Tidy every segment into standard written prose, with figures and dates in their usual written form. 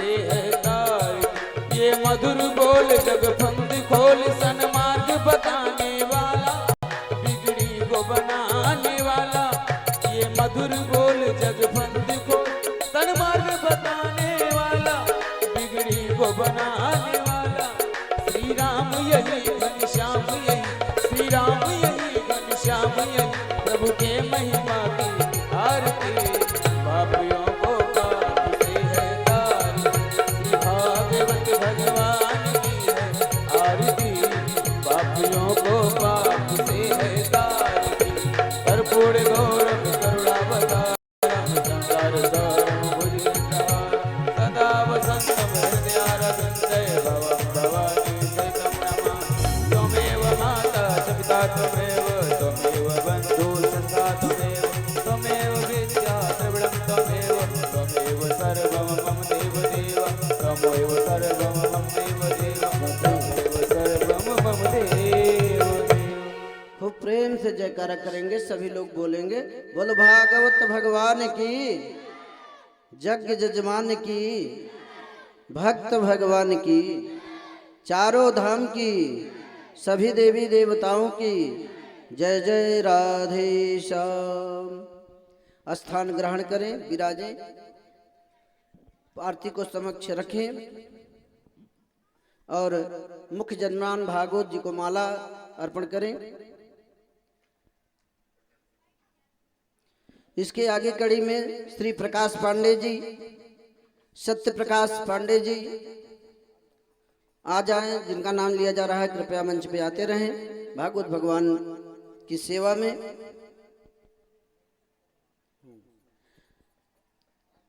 से है कार्य। ये मधुर बोल जग फंद खोल, सन्मार्ग बताने वाला, बिगड़ी को बनाने वाला। ये मधुर बोल जग फंद खोल, सन्मार्ग बताने वाला, बिगड़ी को बनाने वाला। श्री राम यही घनश्याम यही, श्री राम यही घनश्याम यही, प्रभु के महिमा की आरती। पापियों को पाप से है तारी, श्री भागवत भगवान की है आरती। पापियों को पाप से है तारी, कर्पूर गौरव करुणावतारम, संसार सारम भुजगेन्द्रहारम, सदा वसन्तं हृदयारविन्दे भवं भवानी शरणं नमामि। त्वमेव माता च पिता त्वमेव, त्वमेव बन्धुः सखा त्वमेव, त्वमेव विद्या द्रविणं त्वमेव, त्वमेव सर्वं मम देवदेव, त्वमेव सर्वं मम देवदेव, त्वमेव सर्वं मम देवदेव। खूब प्रेम से जयकारा करेंगे, सभी लोग बोलेंगे बोलो भागवत भगवान की, यज्ञ जजमान की, भक्त भगवान की, चारों धाम की, सभी देवी देवताओं की जय जय राधे श्याम। स्थान ग्रहण करें, विराजें, आरती को समक्ष रखें और मुख्य जजमान भागवत जी को माला अर्पण करें। इसके आगे कड़ी में श्री प्रकाश पांडे जी, सत्य प्रकाश पांडे जी आ जाएं, जिनका नाम लिया जा रहा है कृपया मंच पे आते रहें भागवत भगवान की सेवा में।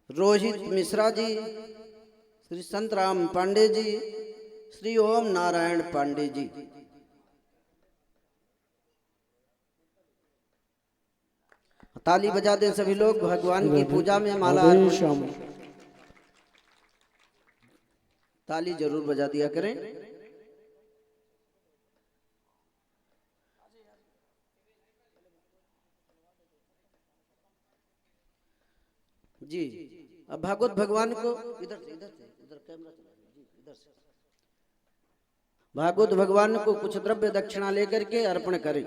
रोहित मिश्रा जी, श्री संत राम पांडे जी, श्री ओम नारायण पांडे जी। ताली बजा दें सभी लोग भगवान की पूजा में माला अर्पण। ताली जरूर बजा दिया करें। जी अब भागवत भगवान को इधर कैमरा चला जी, इधर से भागवत भगवान को कुछ द्रव्य दक्षिणा लेकर के अर्पण करें।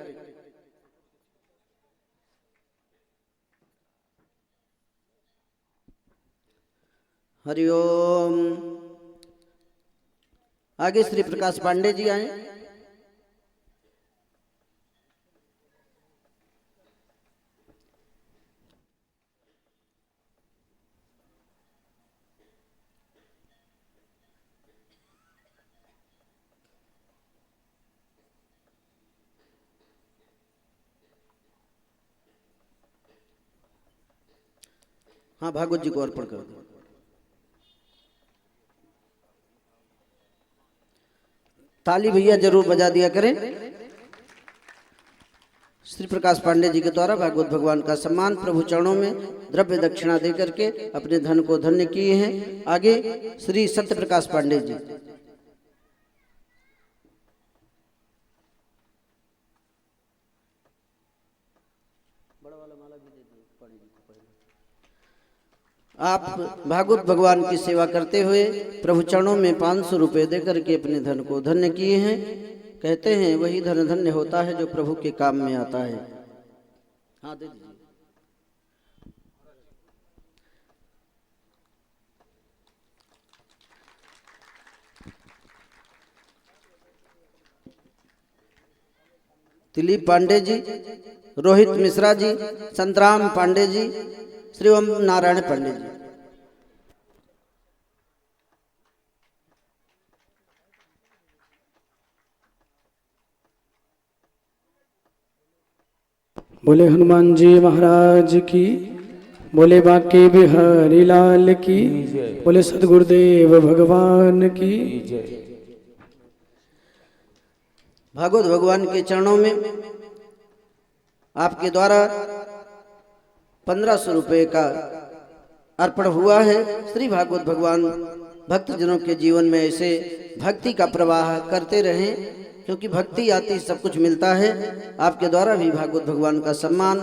हरिओम। आगे श्री प्रकाश पांडे जी आए। हाँ भागवत जी को अर्पण कर दो। ताली भैया जरूर बजा दिया करें। श्री प्रकाश पांडे जी के द्वारा भागवत भगवान का सम्मान प्रभु चरणों में द्रव्य दक्षिणा दे करके अपने धन को धन्य किए हैं। आगे श्री सत्य प्रकाश पांडे जी। आप भागवत भगवान की सेवा करते हुए प्रभु चरणों में 500 रुपये देकर के अपने धन को धन्य किए हैं। कहते हैं वही धन धन्य होता है जो प्रभु के काम में आता है। हाँ दे दीजिए। दिलीप पांडे जी, रोहित मिश्रा जी, संतराम पांडे जी, श्री ओम नारायण पांडे जी। बोले हनुमान जी महाराज की, बोले बांके बिहारी लाल की, बोले सद्गुरुदेव भगवान की। भागवत भगवान के चरणों में आपके द्वारा 1500 रुपये का अर्पण हुआ है। श्री भागवत भगवान भक्तजनों के जीवन में ऐसे भक्ति का प्रवाह करते रहें, क्योंकि भक्ति आती सब कुछ मिलता है। आपके द्वारा भी भागवत भगवान का सम्मान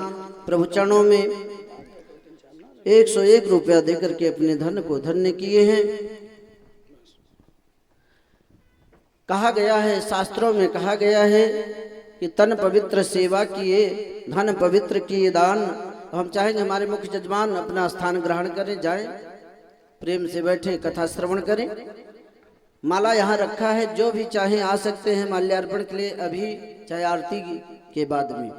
प्रभु चरणों में 101 रुपया देकर के अपने धन को धन्य किए हैं। कहा गया है, शास्त्रों में कहा गया है कि तन पवित्र सेवा किए, धन पवित्र किए दान। हम चाहेंगे हमारे मुख्य जजमान अपना स्थान ग्रहण करें, जाएं, प्रेम से बैठे, कथा श्रवण करें। माला यहाँ रखा है, जो भी चाहें आ सकते हैं माल्यार्पण के लिए, अभी चाहे आरती के बाद में।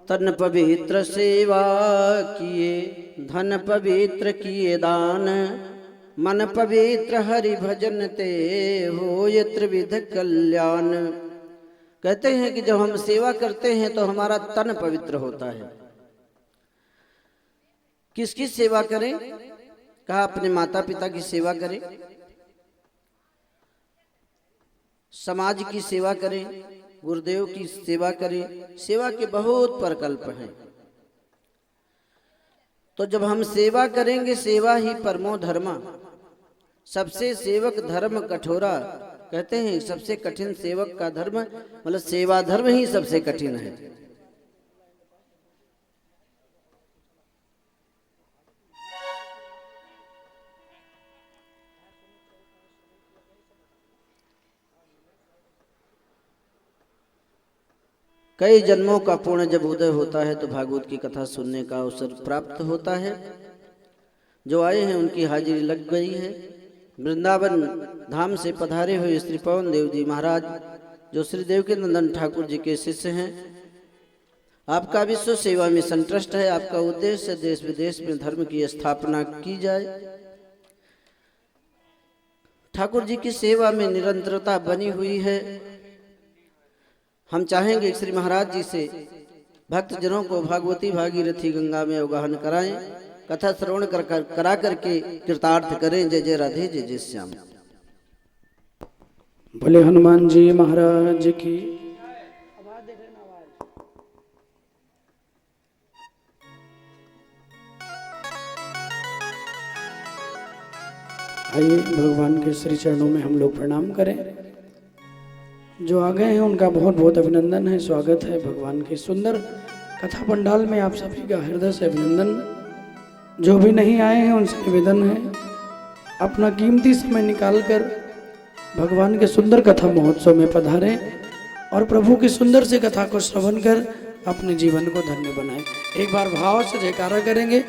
तन पवित्र सेवा किए, धन पवित्र किए दान, मन पवित्र हरि भजन ते होय त्रिविध कल्याण। कहते हैं कि जब हम सेवा करते हैं तो हमारा तन पवित्र होता है। किसकी सेवा करें? कहा अपने माता पिता की सेवा करें, समाज की सेवा करें, गुरुदेव की सेवा करें। सेवा के बहुत प्रकल्प हैं। तो जब हम सेवा करेंगे, सेवा ही परमो धर्मा, सबसे सेवक धर्म कठोरा। कहते हैं सबसे कठिन सेवक का धर्म, मतलब सेवा धर्म ही सबसे कठिन है। कई जन्मों का पुण्य जब उदय होता है तो भागवत की कथा सुनने का अवसर प्राप्त होता है। जो आए हैं उनकी हाजिरी लग गई है। वृंदावन धाम से पधारे हुए श्री पवन देव जी महाराज, जो श्री देव के नंदन ठाकुर जी के शिष्य हैं, आपका विश्व सेवा में संतुष्ट है। आपका उद्देश्य देश विदेश में धर्म की स्थापना की जाए, ठाकुर जी की सेवा में निरंतरता बनी हुई है। हम चाहेंगे श्री महाराज जी से भक्तजनों को भागवती भागीरथी गंगा में अवगाहन कराएं, कथा श्रवण करा करके कृतार्थ करें। जय जय राधे, जय जय श्याम। बोले हनुमान जी महाराज की। आइए भगवान के श्री चरणों में हम लोग प्रणाम करें। जो आ गए हैं उनका बहुत बहुत अभिनंदन है, स्वागत है। भगवान के सुंदर कथा पंडाल में आप सभी का हृदय से अभिनंदन। जो भी नहीं आए हैं उनसे निवेदन है, अपना कीमती समय निकालकर भगवान के सुंदर कथा महोत्सव में पधारें और प्रभु की सुंदर सी कथा को श्रवण कर अपने जीवन को धन्य बनाएं। एक बार भाव से जयकारा करेंगे।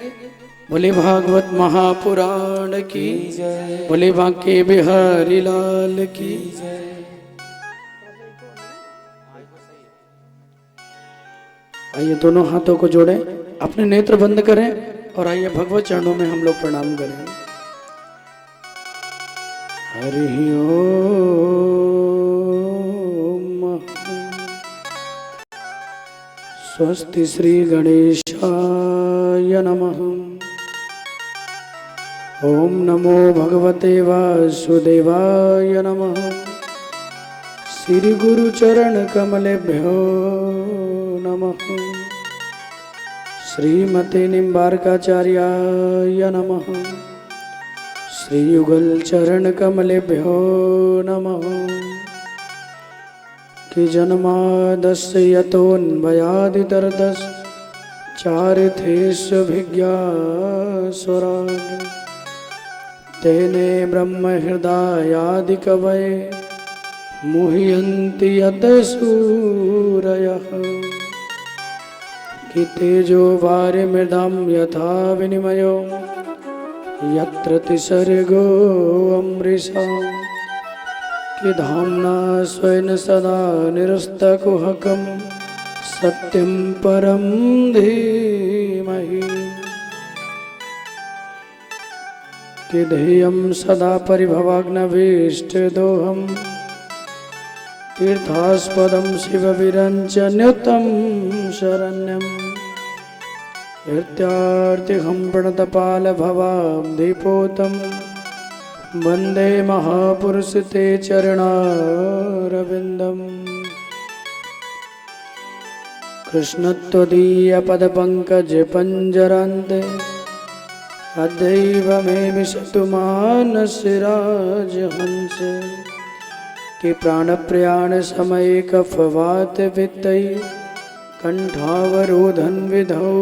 बोले भागवत महापुराण की जय, बोले बांके बिहारी लाल की जय। आइए दोनों हाथों को जोड़ें, अपने नेत्र बंद करें और आइए भगवत चरणों में हम लोग प्रणाम करें। हरि ओम। स्वस्ति श्री गणेशाय नमः। ओम नमो भगवते वासुदेवाय नमः। श्री गुरु चरण कमलेभ्यो नमः। श्रीमते निम्बार्काचार्याय नमः। श्री युगल चरण कमलेभ्यो नमः। कि जन्मादस्य यतोऽन्वयादितरतश्च चारिथेष्वभिज्ञासुरान् तेने ब्रह्म हृदयादिकवये मुह्यन्ति यतसूरयः। कि तेजो वारिमृदां यथा विनिमयो यत्र तिसर्गो अमृषा। कि धाम्ना स्वेन सदा निरस्तकुहकं सत्यं परं धीमहि। कि ध्येयं सदा परिभवाग्नभीष्टदोहम् तीर्थास्पदं शिवविरञ्चन्युतं शरण्यम्। हृत्यार्तिहं प्रणतपालभवाब्धिपोतं वन्दे महापुरुष ते चरणारविन्दम्। कृष्णत्वदीयपदपङ्कजपञ्जरान्ते अद्यैव मे विशतु मानसराजहंस। कि प्राणप्रयाण समये कफवात वित्तै कंठावरोधन विधौ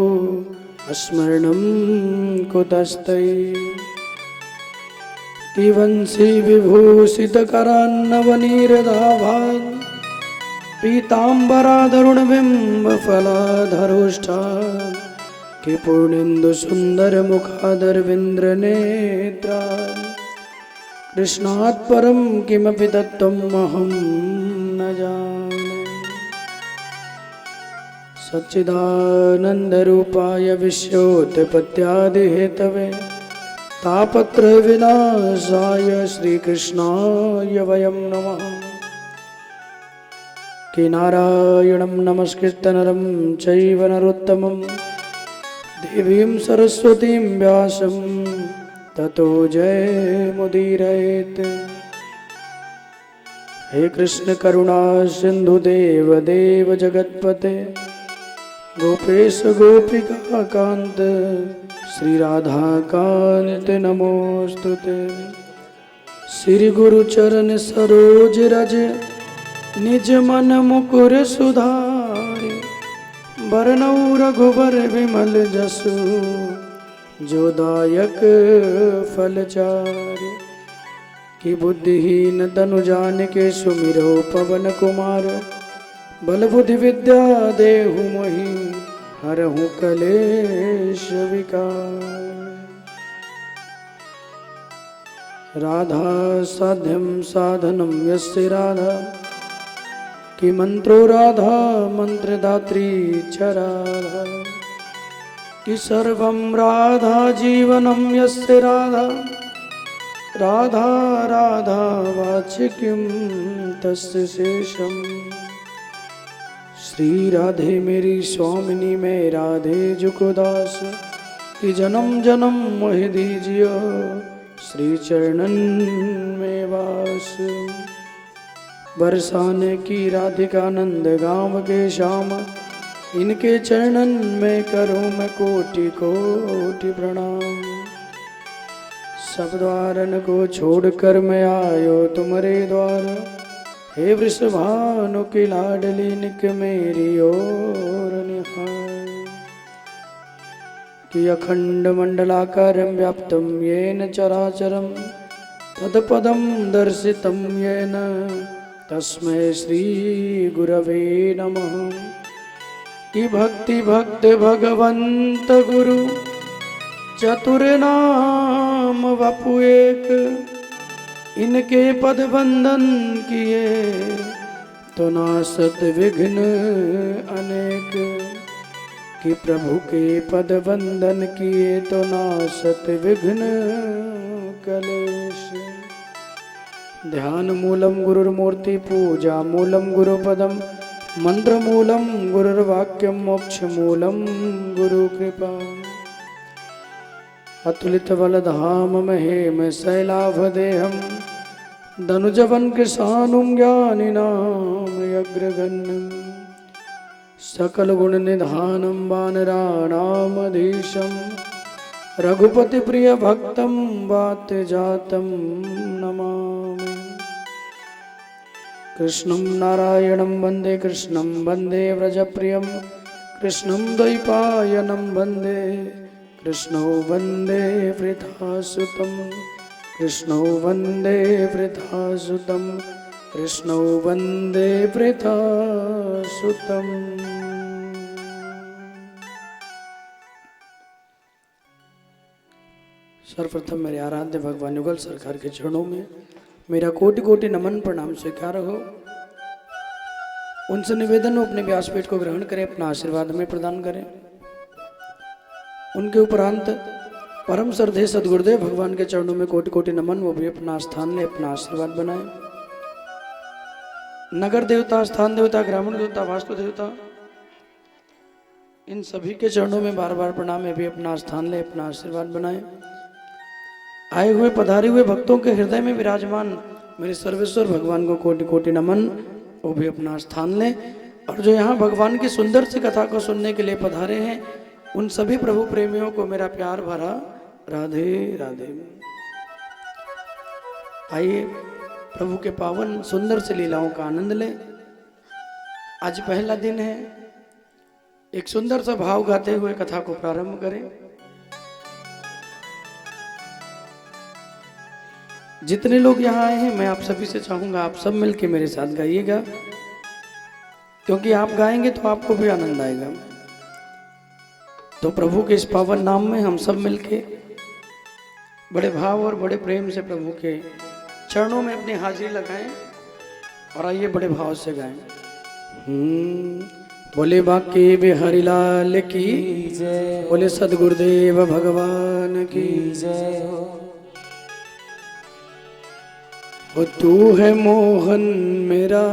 स्मरणं कुतस्तै। कि वंशी विभूषित करान्नवनीरदाभान् पीताम्बराधरुणबिम्ब फलाधरोष्ठान् कि पूर्णेन्दु सुंदर मुखादरविन्द्रनेत्रा कृष्णात् परं किमपि तत्त्वमहं न जाने। सच्चिदानन्दरूपाय विश्वोत्पत्त्यादिहेतवे तापत्रयविनाशाय श्रीकृष्णाय वयं नमः। कि नारायणं नमस्कृत्य नरं चैव नरोत्तमं देवीं सरस्वतीं व्यासं ततो जयमुदीरयेत्। हे कृष्ण करुणा सिंधु देव देव जगत्पते गोपेश गोपिका कांत श्री राधा कांत नमोस्तुते। श्री गुरु चरण सरोज रज निज मन मुकुर सुधारे बरनौ रघुबर विमल जसु जो दायक फलचारि। कि बुद्धिहीन तनु जानिके सुमिरो पवन कुमार बल बुद्धि विद्या देहु मोहि हरहु कलेश विकार। राधा साध्यं साधनं यस्य राधा कि मंत्रो राधा मंत्रदात्री च राधा कि सर्वं राधा जीवनं यस्य राधा राधा राधा वाचिकं तस्य शेषम्। श्री राधे मेरी स्वामिनी मैं राधे जुको दास कि जन्म जन्म मोहि दीजियो श्री चरणन में वास। बरसाने की राधिका नंद गाँव के श्याम इनके चरणन में करूँ मैं कोटि कोटि प्रणाम। सब द्वारन को छोड़कर मैं आयो तुम्हारे द्वार हे वृषभानु की लाडली निक मेरी ओर निहार। कि अखंड मंडलाकारं व्याप्तं येन चराचरं तत्पदं दर्शितं येन तस्मै श्री गुरवे नमः। कि भक्ति भक्त भगवंत गुरु चतुर नाम वपु एक इनके पद बंधन किए तो नासत विघ्न अनेक। कि प्रभु के पद बंधन किए तो नासत विघ्न कलेश। ध्यान मूलम गुरुर्मूर्ति पूजा मूलम गुरुपदम मंत्र मूलम गुरुर्वाक्यम मोक्ष मूलम गुरु कृपा। अतुलित बलधाम महेम शैलाभदेहम धनुजवन कृशानुम ज्ञानिनाम अग्रगण्यम। सकल गुण निधानम वानराणामधीशम रघुपति प्रिय भक्तम वात जातम नमामि। कृष्णं नारायणं वन्दे कृष्णं वन्दे व्रजप्रियं कृष्णं द्वैपायनं वन्दे कृष्णो वन्दे वृथासुतं कृष्णो वन्दे वृथासुतं कृष्णो वन्दे वृथासुतं। सर्वप्रथम मेरे आराध्य भगवान युगल सरकार के चरणों में मेरा कोटि कोटि नमन प्रणाम स्वीकार हो। उनसे निवेदन हो अपने व्यासपीठ को ग्रहण करें, अपना आशीर्वाद में प्रदान करें। उनके उपरांत परम श्रद्धेय सदगुरुदेव भगवान के चरणों में कोटि कोटि नमन, वो भी अपना स्थान ले, अपना आशीर्वाद बनाए। नगर देवता, स्थान देवता, ग्रामीण देवता, वास्तु देवता, इन सभी के चरणों में बार बार प्रणाम है, भी अपना स्थान ले, अपना आशीर्वाद बनाए। आए हुए पधारे हुए भक्तों के हृदय में विराजमान मेरे सर्वेश्वर भगवान को कोटि कोटि नमन, वो भी अपना स्थान लें। और जो यहाँ भगवान की सुंदर सी कथा को सुनने के लिए पधारे हैं, उन सभी प्रभु प्रेमियों को मेरा प्यार भरा राधे राधे। आइए प्रभु के पावन सुंदर से लीलाओं का आनंद लें। आज पहला दिन है, एक सुंदर सा भाव गाते हुए कथा को प्रारंभ करें। जितने लोग यहाँ आए हैं मैं आप सभी से चाहूँगा आप सब मिलके मेरे साथ गाइएगा, क्योंकि आप गाएंगे तो आपको भी आनंद आएगा। तो प्रभु के इस पावन नाम में हम सब मिलके बड़े भाव और बड़े प्रेम से प्रभु के चरणों में अपनी हाजिरी लगाएं और आइए बड़े भाव से गाएं। बोले बाके बिहारी लाल की जय, बोले सदगुरुदेव भगवान की जय हो। तू है मोहन मेरा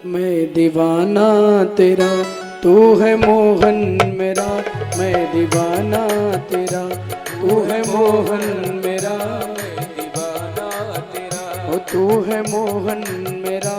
मैं दीवाना तेरा, तू है मोहन मेरा मैं दीवाना तेरा, तू है मोहन मेरा मैं दीवाना तेरा, ओ तू है मोहन मेरा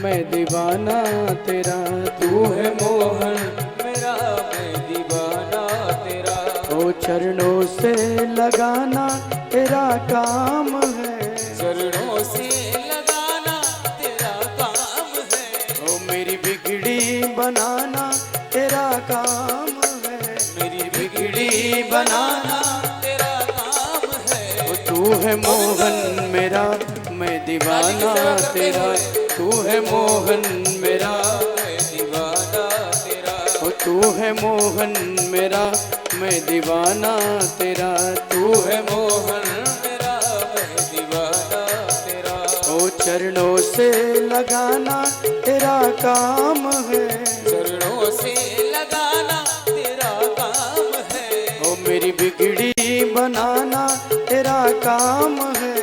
मैं दीवाना तेरा, तू है मोहन मेरा मैं दीवाना तेरा। ओ चरणों से लगाना तेरा काम है, चरणों से लगाना तेरा काम है। ओ मेरी बिगड़ी बनाना तेरा काम है, मेरी बिगड़ी बनाना तेरा काम है। ओ तू है मोहन मेरा मैं दीवाना तेरा, तू है मोहन मेरा मैं दीवाना तेरा, ओ तू है मोहन मेरा मैं दीवाना तेरा, तू है मोहन मेरा मैं दीवाना तेरा। ओ चरणों से लगाना तेरा काम है, चरणों से लगाना तेरा काम है। ओ मेरी बिगड़ी बनाना तेरा काम है,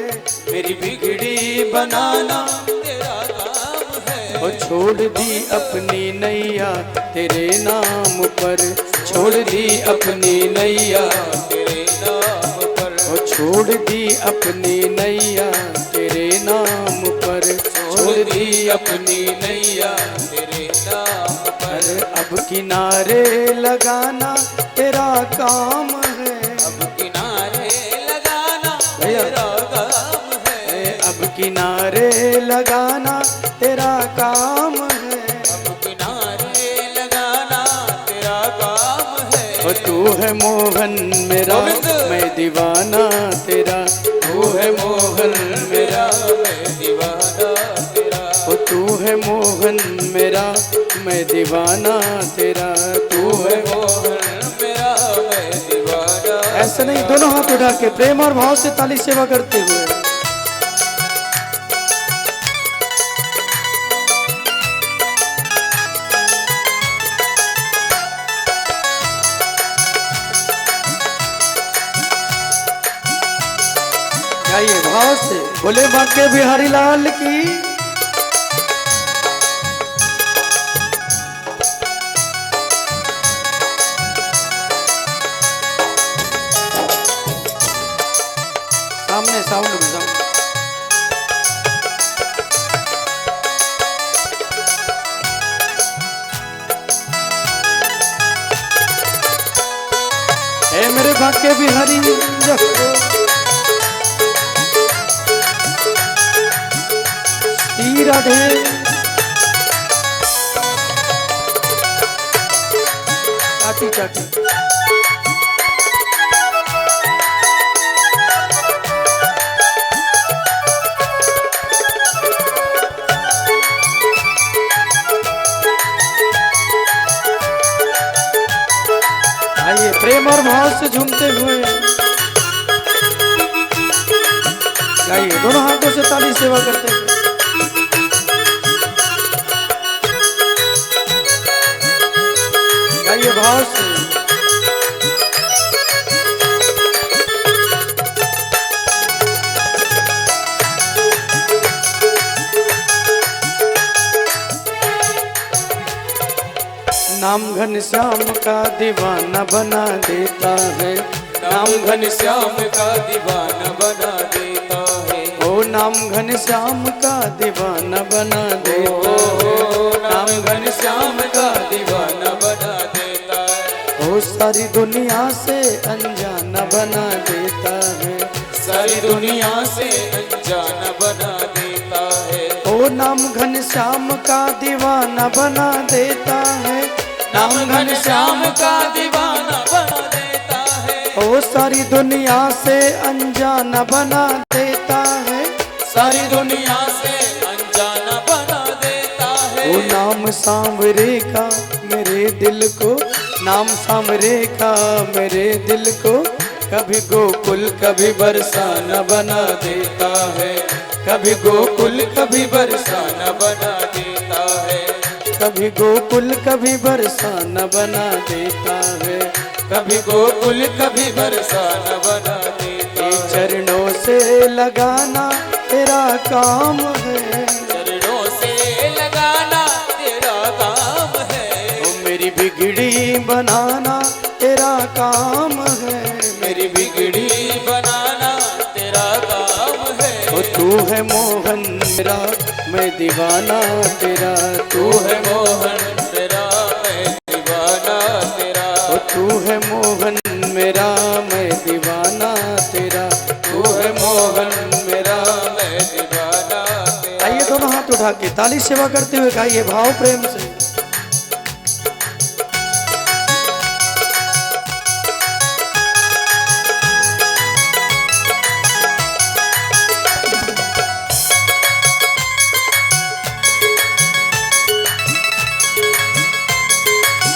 मेरी बिगड़ी बनाना तेरा काम है। ओ छोड़ दी अपनी नैया तेरे नाम पर, छोड़ दी अपनी नैया तेरे नाम पर, ओ छोड़ दी अपनी नैया तेरे नाम पर, छोड़ दी अपनी नैया तेरे नाम पर। अब किनारे लगाना तेरा काम है, अब किनारे लगाना तेरा काम है। अब किनारे लगाना तेरा काम है, अब किनारे लगाना तेरा काम है। ओ तू है मोहन मेरा मैं दीवाना तेरा, तू है मोहन मेरा मैं दीवाना तेरा, ओ तू है मोहन मेरा मैं दीवाना तेरा, तू है मोहन मेरा मैं दीवाना। ऐसे नहीं, दोनों हाथ उठा के प्रेम और भाव से ताली सेवा करते हुए गाइए भाव से। बोले बाके बिहारी लाल की, सामने साउंड में साउंड। हे मेरे बाके बिहारी राधे चाटी चाटी। आइए प्रेम और भाव से झूमते हुए गाइए, दोनों हाथों से ताली सेवा करते हुए। गाइए भाव से। नाम घनश्याम का दीवाना बना देता है, नाम घनश्याम का दीवाना बना देता है, ओ नाम घनश्याम का दीवाना बना देता है, नाम घनश्याम का दीवाना बना देता है। ओ सारी दुनिया से अनजाना बना देता है, सारी दुनिया से अनजाना बना देता है। ओ नाम घनश्याम का दीवाना बना देता है, नाम घनश्याम का दीवाना बना देता है। ओ सारी दुनिया से अनजाना बना देता है, सारी दुनिया से अनजाना बना देता है। वो नाम सांवरे का मेरे दिल को, नाम सांवरे का मेरे दिल को, कभी गोकुल कभी बरसाना बना देता है। कभी गोकुल कभी बरसाना बना देता है। कभी गोकुल कभी बरसाना बना देता है। कभी गोकुल कभी बरसाना बना देता ये है। चरणों से लगाना तेरा काम है। चरणों से लगाना तेरा काम है। ओ मेरी बिगड़ी बनाना तेरा काम है। मेरी बिगड़ी बनाना तेरा काम है। ओ तू है मोहन मेरा मैं दीवाना तेरा, तू है मोहन मेरा मैं दीवाना तेरा। ओ तू है मोहन मेरा मैं दीवाना तेरा। तू है मोहन मेरा मैं दीवाना तेरा। आइए दोनों हाथ उठा के ताली सेवा करते हुए गाइए भाव प्रेम से।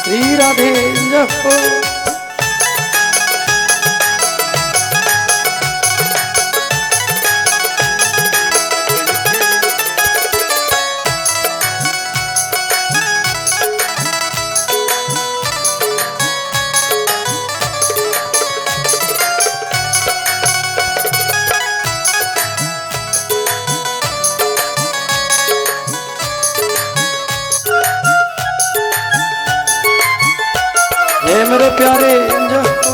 श्री राधे जय हो। हे मेरे प्यारे जय हो।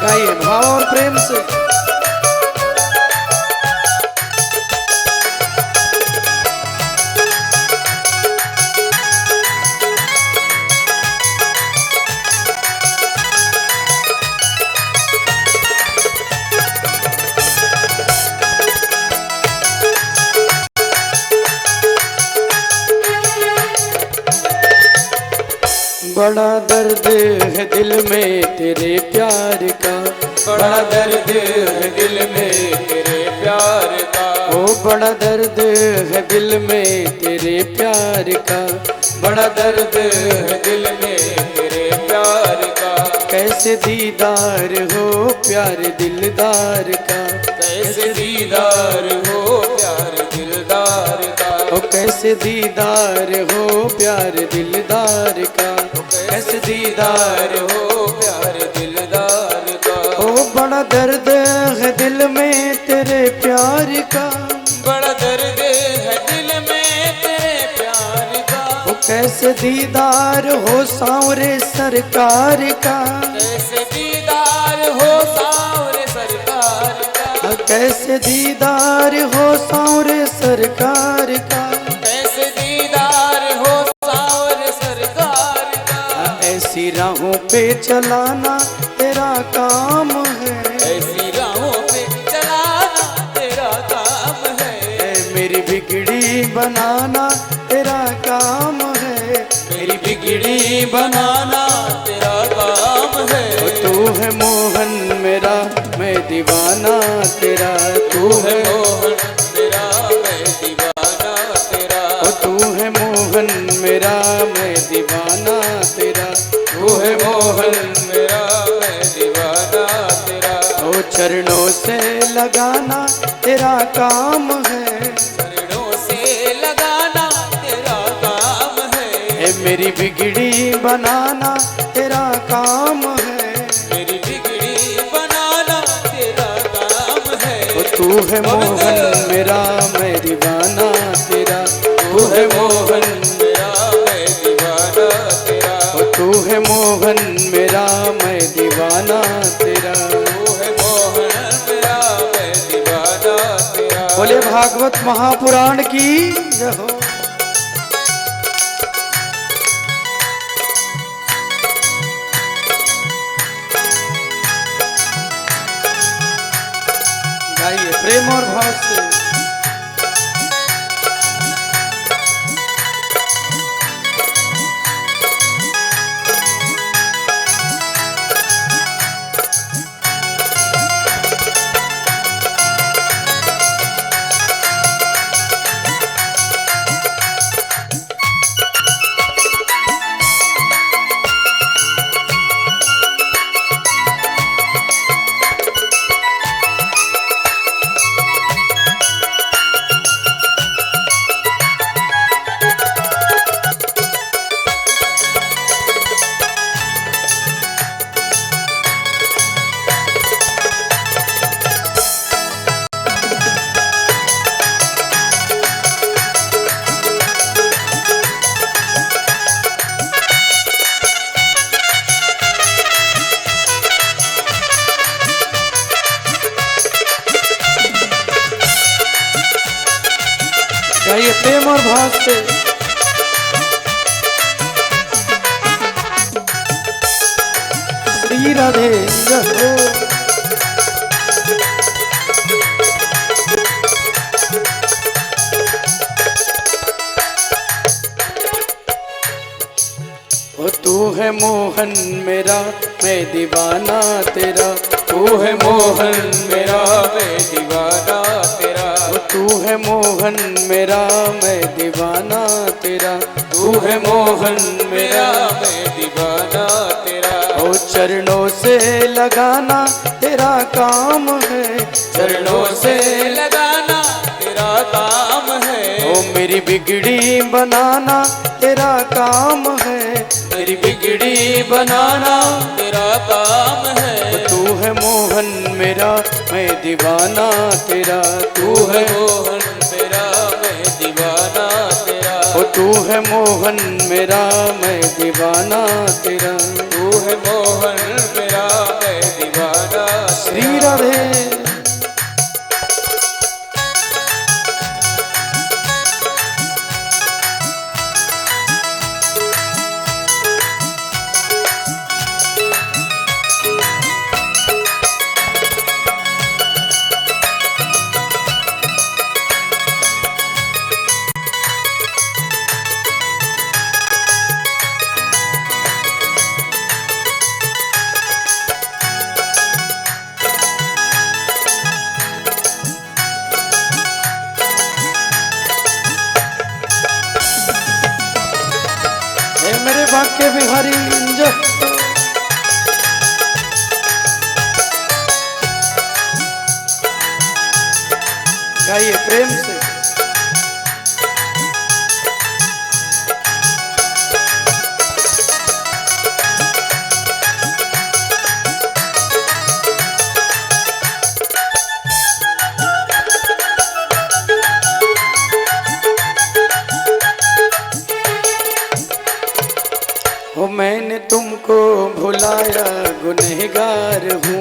गाइए भाव और प्रेम से। बड़ा दर्द है दिल में तेरे प्यार का, बड़ा दर्द है दिल में तेरे प्यार का। ओ बड़ा दर्द है दिल में तेरे प्यार का, बड़ा दर्द है दिल में तेरे प्यार का। कैसे दीदार हो प्यार दिलदार का, कैसे दीदार हो प्यार दिलदार का। ओ कैसे दीदार हो प्यार दिलदार का, कैसे दीदार हो प्यार दिलदार का। ओ बड़ा दर्द है दिल में तेरे प्यार का, बड़ा दर्द है दिल में तेरे प्यार का। ओ कैसे दीदार हो सांवरे सरकार का, कैसे दीदार हो सांवरे सरकार का। कैसे दीदार हो सांवरे सरकार का, कैसे दीदार हो सांवरे सरकार का। ऐसी राहों पे चलाना तेरा काम है, ऐसी राहों पे चलाना तेरा काम है। ऐ मेरी बिगड़ी बनाना तेरा काम है, मेरी बिगड़ी बनाना तेरा काम है। ओ तू है मोहन मेरा मैं दीवाना तेरा, तू है मोहन मेरा मैं दीवाना तेरा। ओ तू है मोहन मेरा मैं दीवाना तेरा, तू है मोहन मेरा मैं दीवाना तेरा। ओ चरणों से लगाना तेरा काम है, चरणों से लगाना तेरा काम है। ए मेरी बिगड़ी बनाना तेरा काम है, मेरी बिगड़ी बनाना तेरा काम है। ओ तू है मोहन मेरा मैं दीवाना तेरा, तू है मोहन मेरा मैं दीवाना तेरा। ओ तू है मोहन मेरा मैं दीवाना तेरा। तू है मोहन मेरा मैं दीवाना तेरा। बोले भागवत महापुराण की जय हो। गाइए प्रेम और भाव से। श्री राधे जय हो। ओ तू है मोहन मेरा मैं दीवाना तेरा, तू है मोहन मेरा मैं दीवाना तेरा, ओ तू है मोहन मेरा मैं दीवाना तेरा, तू है मोहन मेरा मैं दीवाना तेरा। ओ चरणों से लगाना तेरा काम है, चरणों से लगाना तेरा काम है, ओ मेरी बिगड़ी बनाना तेरा काम है, मेरी बिगड़ी बनाना तेरा काम है। तू है मोहन मेरा मैं दीवाना तेरा, तू है मोहन मेरा मैं दीवाना तेरा, ओ तू है मोहन मेरा मैं दीवाना तेरा। तू है मोहन मेरा मैं दीवाना श्री राधे हे मेरे बाके बिहारी जय। गाइए प्रेम से। हो मैंने तुमको भुलाया गुनहगार हूँ,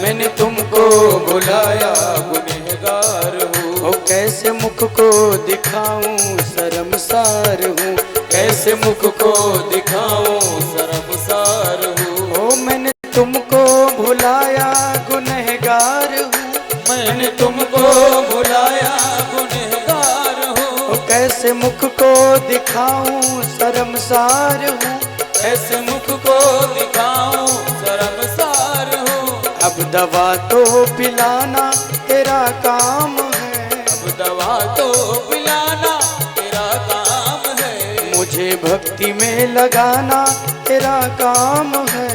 मैंने तुमको बुलाया गुनहगार हूँ, हो कैसे मुख को दिखाऊं शर्मसार हूँ, कैसे मुख को दिखाऊं शर्मसार हूँ। हो मैंने तुमको भुलाया गुनहगार हूँ, मैंने तुमको बुलाया गुनहगार हूँ, हो कैसे मुख को दिखाऊं शर्मसार हूँ, कैसे मुख को दिखाऊं शर्मसार हूँ। अब दवा तो पिलाना तेरा काम है, अब दवा तो पिलाना तेरा काम है, मुझे भक्ति में लगाना तेरा काम है,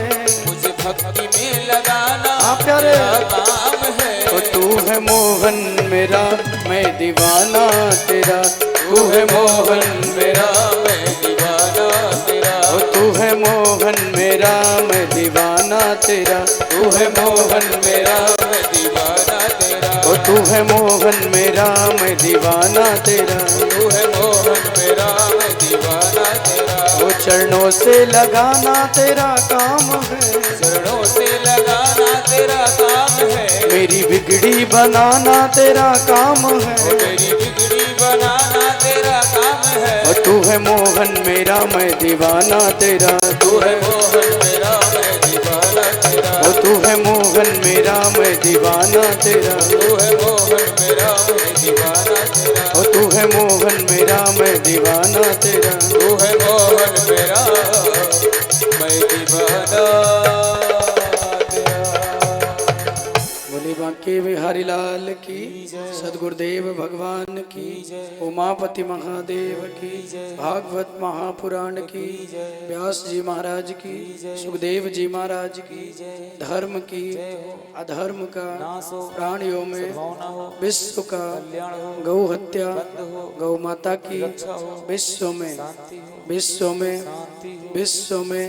मुझे भक्ति में लगाना प्यारे तेरा काम है। तो तू है मोहन मेरा मैं दीवाना तेरा, तू है मोहन मेरा मैं दीवाना तेरा, ओ तू है मोहन मेरा मैं दीवाना तेरा, तू है मोहन मेरा मैं दीवाना तेरा, ओ तू है मोहन मेरा मैं दीवाना तेरा, तू है मोहन मेरा मैं दीवाना तेरा। ओ चरणों से लगाना तेरा काम है, चरणों से लगाना तेरा काम है, मेरी बिगड़ी बनाना तेरा काम है, मेरी बिगड़ी बनाना तेरा काम है। और तू है मोहन मेरा मैं दीवाना तेरा, तू है मोहन मेरा मैं दीवाना तेरा, और तू है मोहन मेरा मैं दीवाना तेरा, तू है मोहन मेरा मैं दीवाना तेरा, और तू है मोहन मेरा मैं दीवाना तेरा। तू है मोहन मेरा मैं दीवाना तेरा। बोले बांके बिहारी लाल की, सदगुरुदेव भगवान की, उमापति महादेव की, भागवत महापुराण की, व्यास जी महाराज की, सुखदेव जी महाराज की, धर्म की, अधर्म का, प्राणियों में विश्व का, गौ हत्या, गौ माता की, विश्व में विश्व में विश्व में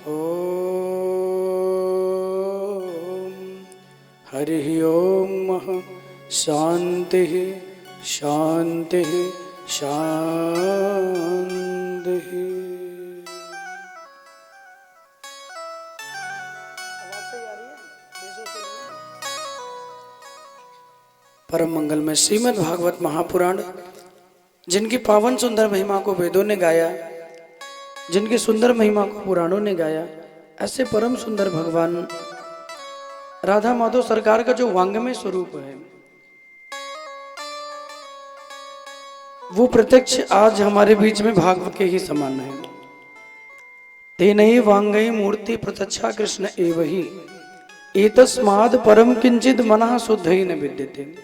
ओम हरि ओम शांति शांति शांति। परम मंगल में श्रीमद् भागवत महापुराण, जिनकी पावन सुंदर महिमा को वेदों ने गाया, जिनकी सुंदर महिमा को पुराणों ने गाया, ऐसे परम सुंदर भगवान राधा माधव सरकार का जो वांगमय स्वरूप है वो प्रत्यक्ष आज हमारे बीच में भागवत के ही समान है। तेनहि वांगई मूर्ति प्रत्यक्षा कृष्ण एवहि एतस्माद् परम किंचित मनः शुद्धि न विद्यते।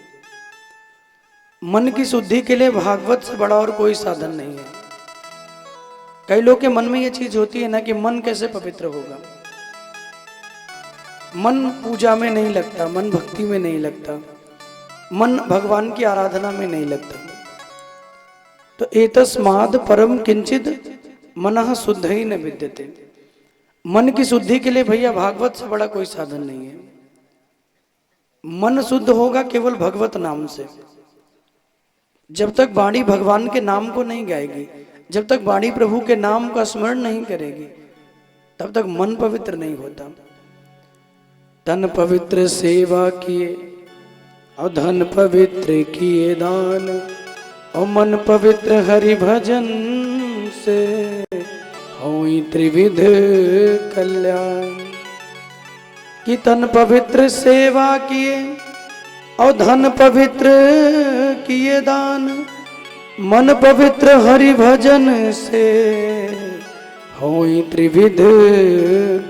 मन की शुद्धि के लिए भागवत से बड़ा और कोई साधन नहीं है। कई लोग के मन में ये चीज होती है ना कि मन कैसे पवित्र होगा, मन पूजा में नहीं लगता, मन भक्ति में नहीं लगता, मन भगवान की आराधना में नहीं लगता। तो एतस्माद् परम किंचित मनः शुद्धि न विद्यते। मन की शुद्धि के लिए भैया भागवत से बड़ा कोई साधन नहीं है। मन शुद्ध होगा केवल भगवत नाम से। जब तक वाणी भगवान के नाम को नहीं गाएगी, जब तक वाणी प्रभु के नाम का स्मरण नहीं करेगी, तब तक मन पवित्र नहीं होता। तन पवित्र सेवा किए और धन पवित्र किए दान, और मन पवित्र हरि भजन से होई त्रिविध कल्याण। कि तन पवित्र सेवा किए और धन पवित्र किए दान, मन पवित्र हरि भजन से होई त्रिविध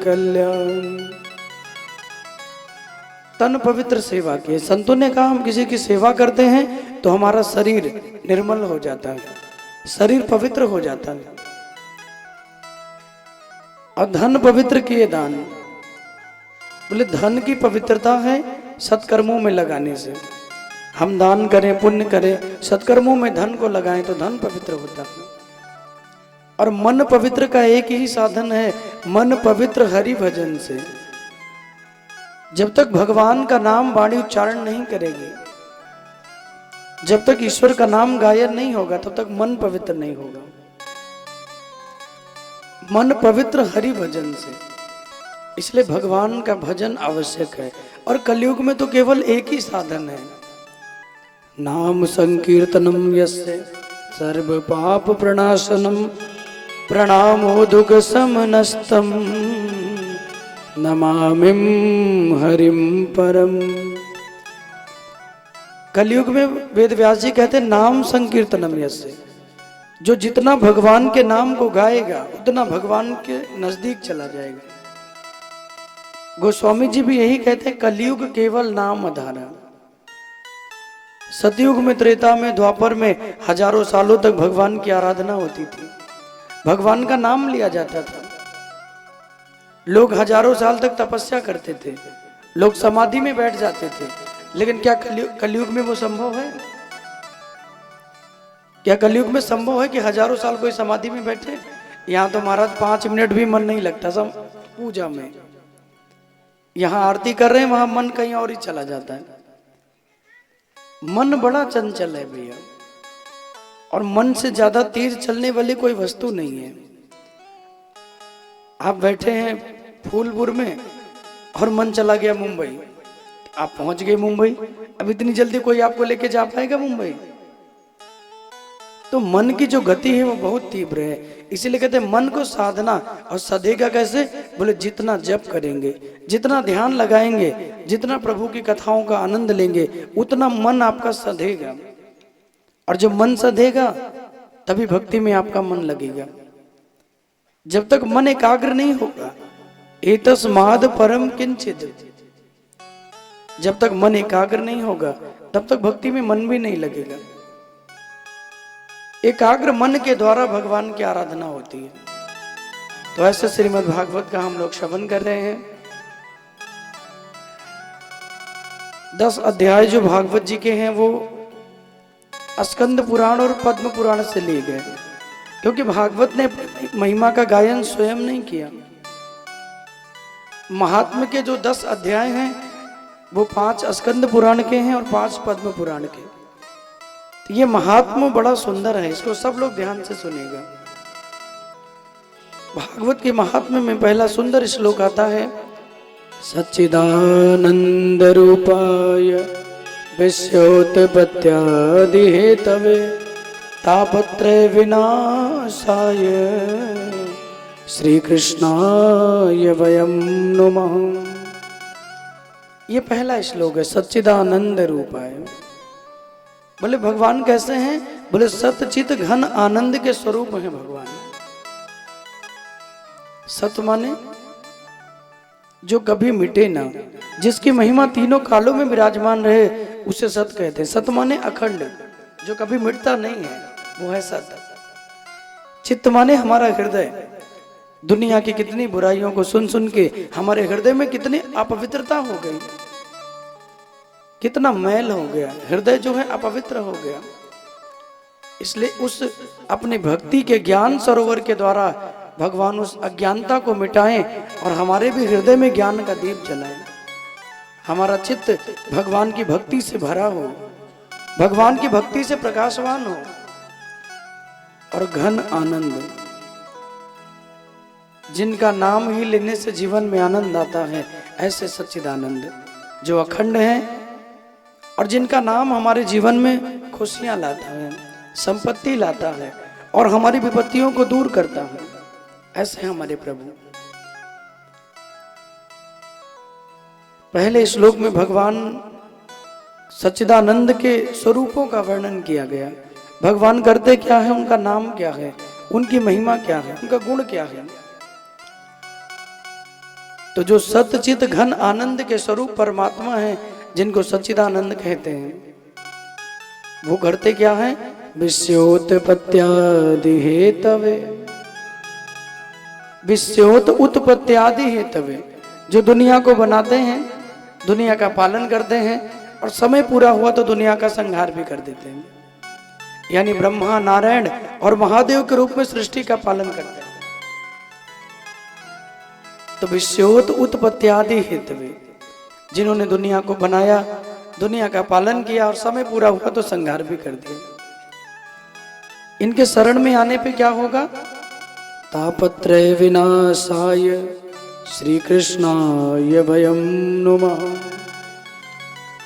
कल्याण। तन पवित्र सेवा किए, संतों ने कहा हम किसी की सेवा करते हैं तो हमारा शरीर निर्मल हो जाता है, शरीर पवित्र हो जाता है। और धन पवित्र किए दान, बोले धन की पवित्रता है सत्कर्मों में लगाने से। हम दान करें, पुण्य करें, सत्कर्मों में धन को लगाएं तो धन पवित्र होता है। और मन पवित्र का एक ही साधन है, मन पवित्र हरि भजन से। जब तक भगवान का नाम वाणी उच्चारण नहीं करेगी, जब तक ईश्वर का नाम गायन नहीं होगा, तब तक मन पवित्र नहीं होगा। मन पवित्र हरि भजन से, इसलिए भगवान का भजन आवश्यक है। और कलयुग में तो केवल एक ही साधन है, नाम संकीर्तनम यस्य सर्व पाप प्रणाशनम, प्रणामो दुख समनस्तम, नमामिम हरिम परम। कलयुग में वेद व्यास जी कहते हैं नाम संकीर्तनम यस्य, जो जितना भगवान के नाम को गाएगा उतना भगवान के नजदीक चला जाएगा। गोस्वामी जी भी यही कहते हैं, कलयुग केवल नाम आधारा। सतयुग में, त्रेता में, द्वापर में हजारों सालों तक भगवान की आराधना होती थी, भगवान का नाम लिया जाता था। लोग हजारों साल तक तपस्या करते थे, लोग समाधि में बैठ जाते थे। लेकिन क्या कलयुग में वो संभव है? क्या कलयुग में संभव है कि हजारों साल कोई समाधि में बैठे? यहाँ तो महाराज 5 मिनट भी मन नहीं लगता सब पूजा में। यहाँ आरती कर रहे हैं, वहां मन कहीं और ही चला जाता है। मन बड़ा चंचल है भैया, और मन से ज्यादा तेज चलने वाली कोई वस्तु नहीं है। आप बैठे हैं फूलपुर में और मन चला गया मुंबई, आप पहुंच गए मुंबई। अब इतनी जल्दी कोई आपको लेके जा पाएगा मुंबई? तो मन की जो गति है वो बहुत तीव्र है। इसीलिए कहते हैं मन को साधना। और सधेगा कैसे? बोले जितना जप करेंगे, जितना ध्यान लगाएंगे, जितना प्रभु की कथाओं का आनंद लेंगे, उतना मन आपका सधेगा। और जब मन सधेगा तभी भक्ति में आपका मन लगेगा। जब तक मन एकाग्र नहीं होगा, एतस्माद् परम किंचित, जब तक मन एकाग्र नहीं होगा तब तक भक्ति में मन भी नहीं लगेगा। एकाग्र मन के द्वारा भगवान की आराधना होती है। तो ऐसे श्रीमद् भागवत का हम लोग श्रवण कर रहे हैं। 10 अध्याय जो भागवत जी के हैं वो स्कंद पुराण और पद्म पुराण से लिए गए, क्योंकि भागवत ने महिमा का गायन स्वयं नहीं किया। महात्म के जो 10 अध्याय हैं वो 5 स्कंद पुराण के हैं और 5 पद्म पुराण के। तो ये महात्म बड़ा सुंदर है, इसको सब लोग ध्यान से सुनेगा। भागवत के महात्म में पहला सुंदर श्लोक आता है, सच्चिदानंद रूपाय विश्योत्पत्त्यादि हेतवे तापत्रय विनाशाय श्री कृष्णाय वयं नुमः। ये पहला श्लोक है, सच्चिदानंद रूपाय। बोले भगवान कैसे हैं? बोले सतचित घन आनंद के स्वरूप हैं भगवान। सत माने जो कभी मिटे ना, जिसकी महिमा तीनों कालों में विराजमान रहे, उसे सत कहते हैं। सत माने अखंड, जो कभी मिटता नहीं है, वो है सत। चित्त माने हमारा हृदय। दुनिया की कितनी बुराइयों को सुन सुन के हमारे हृदय में कितनी अपवित्रता हो गई, कितना मैल हो गया, हृदय जो है अपवित्र हो गया। इसलिए उस अपने भक्ति के ज्ञान सरोवर के द्वारा भगवान उस अज्ञानता को मिटाएं और हमारे भी हृदय में ज्ञान का दीप जलाएं। हमारा चित्त भगवान की भक्ति से भरा हो, भगवान की भक्ति से प्रकाशवान हो। और घन आनंद, जिनका नाम ही लेने से जीवन में आनंद आता है, ऐसे सच्चिदानंद जो अखंड है और जिनका नाम हमारे जीवन में खुशियां लाता है, संपत्ति लाता है और हमारी विपत्तियों को दूर करता है, ऐसे हमारे प्रभु। पहले श्लोक में भगवान सच्चिदानंद के स्वरूपों का वर्णन किया गया। भगवान करते क्या है, उनका नाम क्या है, उनकी महिमा क्या है, उनका गुण क्या है। तो जो सतचित घन आनंद के स्वरूप परमात्मा है, जिनको सच्चिदानंद कहते हैं, वो करते क्या है? विश्योत्पत्त्यादि हेतवे, विश्योत उत्पत्त्यादि हेतवे, जो दुनिया को बनाते हैं, दुनिया का पालन करते हैं और समय पूरा हुआ तो दुनिया का संहार भी कर देते हैं। यानी ब्रह्मा, नारायण और महादेव के रूप में सृष्टि का पालन करते हैं। तो विश्योत उत्पत्त्यादि हेतवे, जिन्होंने दुनिया को बनाया, दुनिया का पालन किया और समय पूरा हुआ तो संहार भी कर दिया। इनके शरण में आने पे क्या होगा? तापत्रय विनाशाय श्री कृष्णाय वयं नुमः।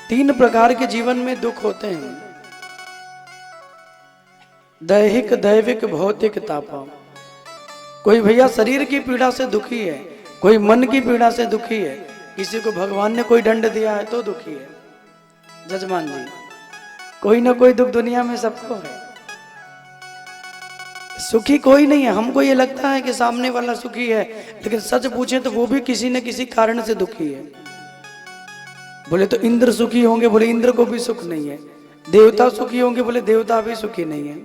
3 प्रकार के जीवन में दुख होते हैं, दैहिक, दैविक, भौतिक, तापा। कोई भैया शरीर की पीड़ा से दुखी है, कोई मन की पीड़ा से दुखी है, किसी को भगवान ने कोई दंड दिया है तो दुखी है। जजमान जी, कोई ना कोई दुख दुनिया में सबको है, सुखी कोई नहीं है। हमको ये लगता है कि सामने वाला सुखी है, लेकिन सच पूछे तो वो भी किसी न किसी कारण से दुखी है। बोले तो इंद्र सुखी होंगे, बोले इंद्र को भी सुख नहीं है। देवता सुखी होंगे, बोले देवता भी सुखी नहीं है।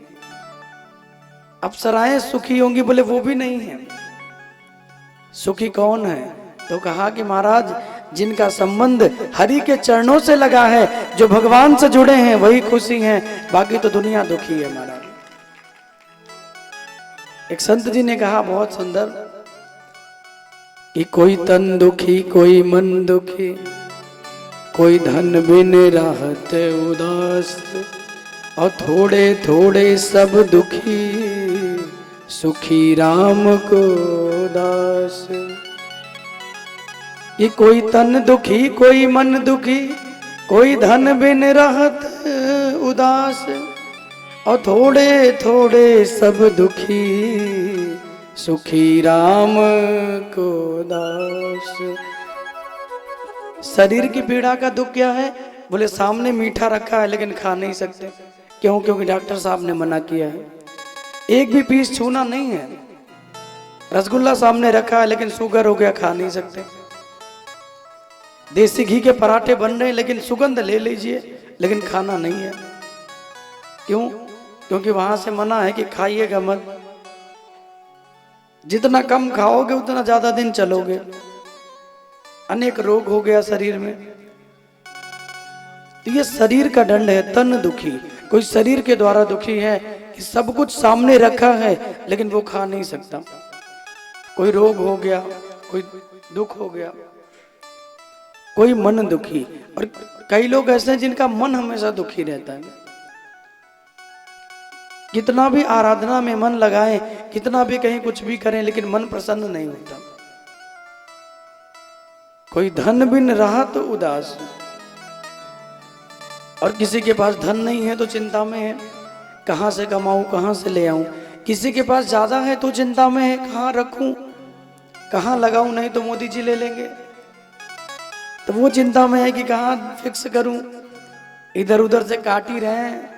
अप्सराएं सुखी होंगी, बोले वो भी नहीं है। सुखी कौन है? तो कहा कि महाराज, जिनका संबंध हरि के चरणों से लगा है, जो भगवान से जुड़े हैं, वही खुशी हैं, बाकी तो दुनिया दुखी है महाराज। एक संत जी ने कहा बहुत सुंदर कि कोई तन दुखी, कोई मन दुखी, कोई धन बिन राहत उदास, और थोड़े थोड़े सब दुखी, सुखी राम को दास। कि कोई तन दुखी, कोई मन दुखी, कोई धन बिन राहत उदास, और थोड़े थोड़े सब दुखी, सुखी राम को दास। शरीर की पीड़ा का दुख क्या है? बोले सामने मीठा रखा है लेकिन खा नहीं सकते। क्यों? क्योंकि डॉक्टर साहब ने मना किया है, एक भी पीस छूना नहीं है। रसगुल्ला सामने रखा है लेकिन शुगर हो गया, खा नहीं सकते। देसी घी के पराठे बन रहे हैं लेकिन सुगंध ले लीजिए, लेकिन खाना नहीं है। क्यों? क्योंकि वहां से मना है कि खाइएगा मत। जितना कम खाओगे उतना ज्यादा दिन चलोगे। अनेक रोग हो गया शरीर में। तो ये शरीर का दंड है, तन दुखी। कोई शरीर के द्वारा दुखी है कि सब कुछ सामने रखा है लेकिन वो खा नहीं सकता। कोई रोग हो गया, कोई दुख हो गया। कोई मन दुखी, और कई लोग ऐसे हैं जिनका मन हमेशा दुखी रहता है। कितना भी आराधना में मन लगाएं, कितना भी कहीं कुछ भी करें, लेकिन मन प्रसन्न नहीं होता। कोई धन बिन राहत उदास, और किसी के पास धन नहीं है तो चिंता में है, कहां से कमाऊं, कहां से ले आऊं। किसी के पास ज्यादा है तो चिंता में है, कहां रखूं, कहाँ लगाऊं, नहीं तो मोदी जी ले लेंगे। तो वो चिंता में है कि कहाँ फिक्स करूं, इधर उधर से काट ही रहे हैं,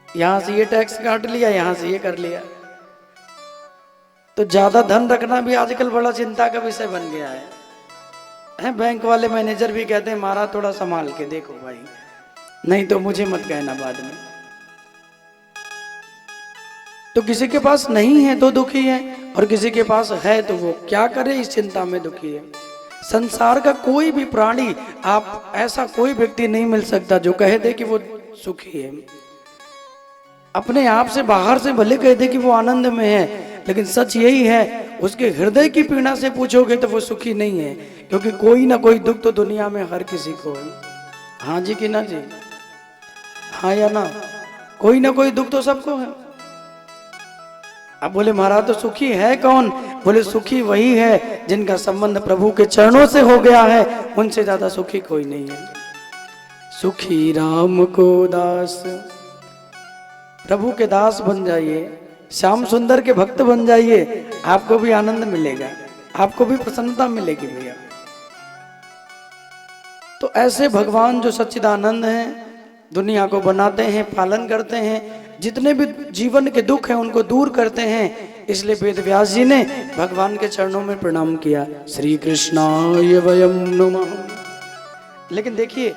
यहां से ये टैक्स काट लिया, यहां से ये कर लिया। तो ज्यादा धन रखना भी आजकल बड़ा चिंता का विषय बन गया है। बैंक वाले मैनेजर भी कहते हैं मारा थोड़ा संभाल के देखो भाई, नहीं तो मुझे मत कहना बाद में। तो किसी के पास नहीं है तो दुखी है, और किसी के पास है तो वो क्या करे, इस चिंता में दुखी है। संसार का कोई भी प्राणी, आप ऐसा कोई व्यक्ति नहीं मिल सकता जो कह दे कि वो सुखी है। अपने आप से बाहर से भले कह दे कि वो आनंद में है, लेकिन सच यही है उसके हृदय की पीड़ा से पूछोगे तो वो सुखी नहीं है, क्योंकि कोई ना कोई दुख तो दुनिया में हर किसी को है। हाँ जी कि ना जी, हाँ या ना, कोई ना कोई दुख तो सबको है। अब बोले महाराज तो सुखी है कौन? बोले सुखी वही है जिनका संबंध प्रभु के चरणों से हो गया है, उनसे ज्यादा सुखी कोई नहीं है। सुखी राम को दास, प्रभु के दास बन जाइए, श्याम सुंदर के भक्त बन जाइए, आपको भी आनंद मिलेगा, आपको भी प्रसन्नता मिलेगी भैया। तो ऐसे भगवान जो सच्चिदानंद हैं, दुनिया को बनाते हैं, पालन करते हैं, जितने भी जीवन के दुख हैं उनको दूर करते हैं। इसलिए वेद व्यास जी ने भगवान के चरणों में प्रणाम किया, श्री कृष्णाय वयम नमः। लेकिन देखिए,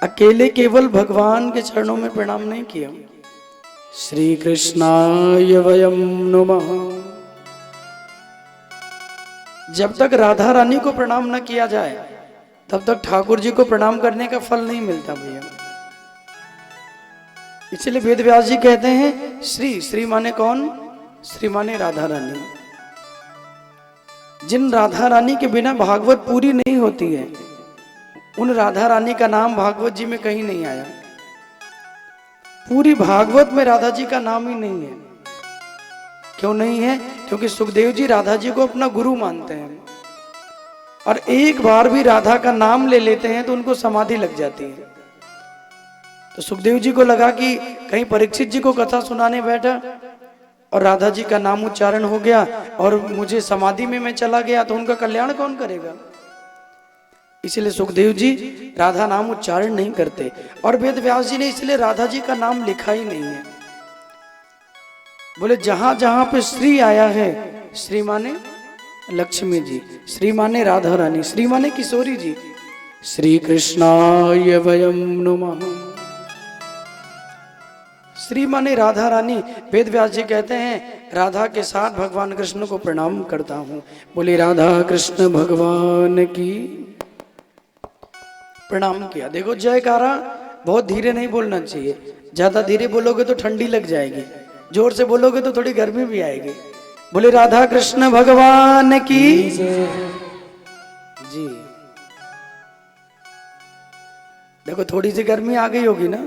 अकेले केवल भगवान के चरणों में प्रणाम नहीं किया, श्री कृष्णाय वयम नमः। जब तक राधा रानी को प्रणाम न किया जाए तब तक ठाकुर जी को प्रणाम करने का फल नहीं मिलता भैया। इसलिए वेद व्यास जी कहते हैं श्री, श्री माने कौन? श्री माने राधा रानी। जिन राधा रानी के बिना भागवत पूरी नहीं होती है, उन राधा रानी का नाम भागवत जी में कहीं नहीं आया। पूरी भागवत में राधा जी का नाम ही नहीं है। क्यों नहीं है? क्योंकि सुखदेव जी राधा जी को अपना गुरु मानते हैं, और एक बार भी राधा का नाम ले लेते हैं तो उनको समाधि लग जाती है। तो सुखदेव जी को लगा कि कहीं परीक्षित जी को कथा सुनाने बैठा और राधा जी का नाम उच्चारण हो गया और मुझे समाधि में मैं चला गया तो उनका कल्याण कौन करेगा? इसलिए सुखदेव जी राधा नाम उच्चारण नहीं करते, और वेद व्यास जी ने इसलिए राधा जी का नाम लिखा ही नहीं है। बोले जहां जहां पे श्री आया है, श्री माने लक्ष्मी जी, श्री माने राधा रानी, श्री माने किशोरी जी, श्री कृष्णाय वयम नमः। श्री माने राधा रानी। वेद व्यास जी कहते हैं राधा के साथ भगवान कृष्ण को प्रणाम करता हूं। बोले राधा कृष्ण भगवान की। प्रणाम किया। देखो जयकारा बहुत धीरे नहीं बोलना चाहिए, ज्यादा धीरे बोलोगे तो ठंडी लग जाएगी, जोर से बोलोगे तो थोड़ी गर्मी भी आएगी। बोले राधा कृष्ण भगवान की जी। देखो थोड़ी सी गर्मी आ गई होगी ना,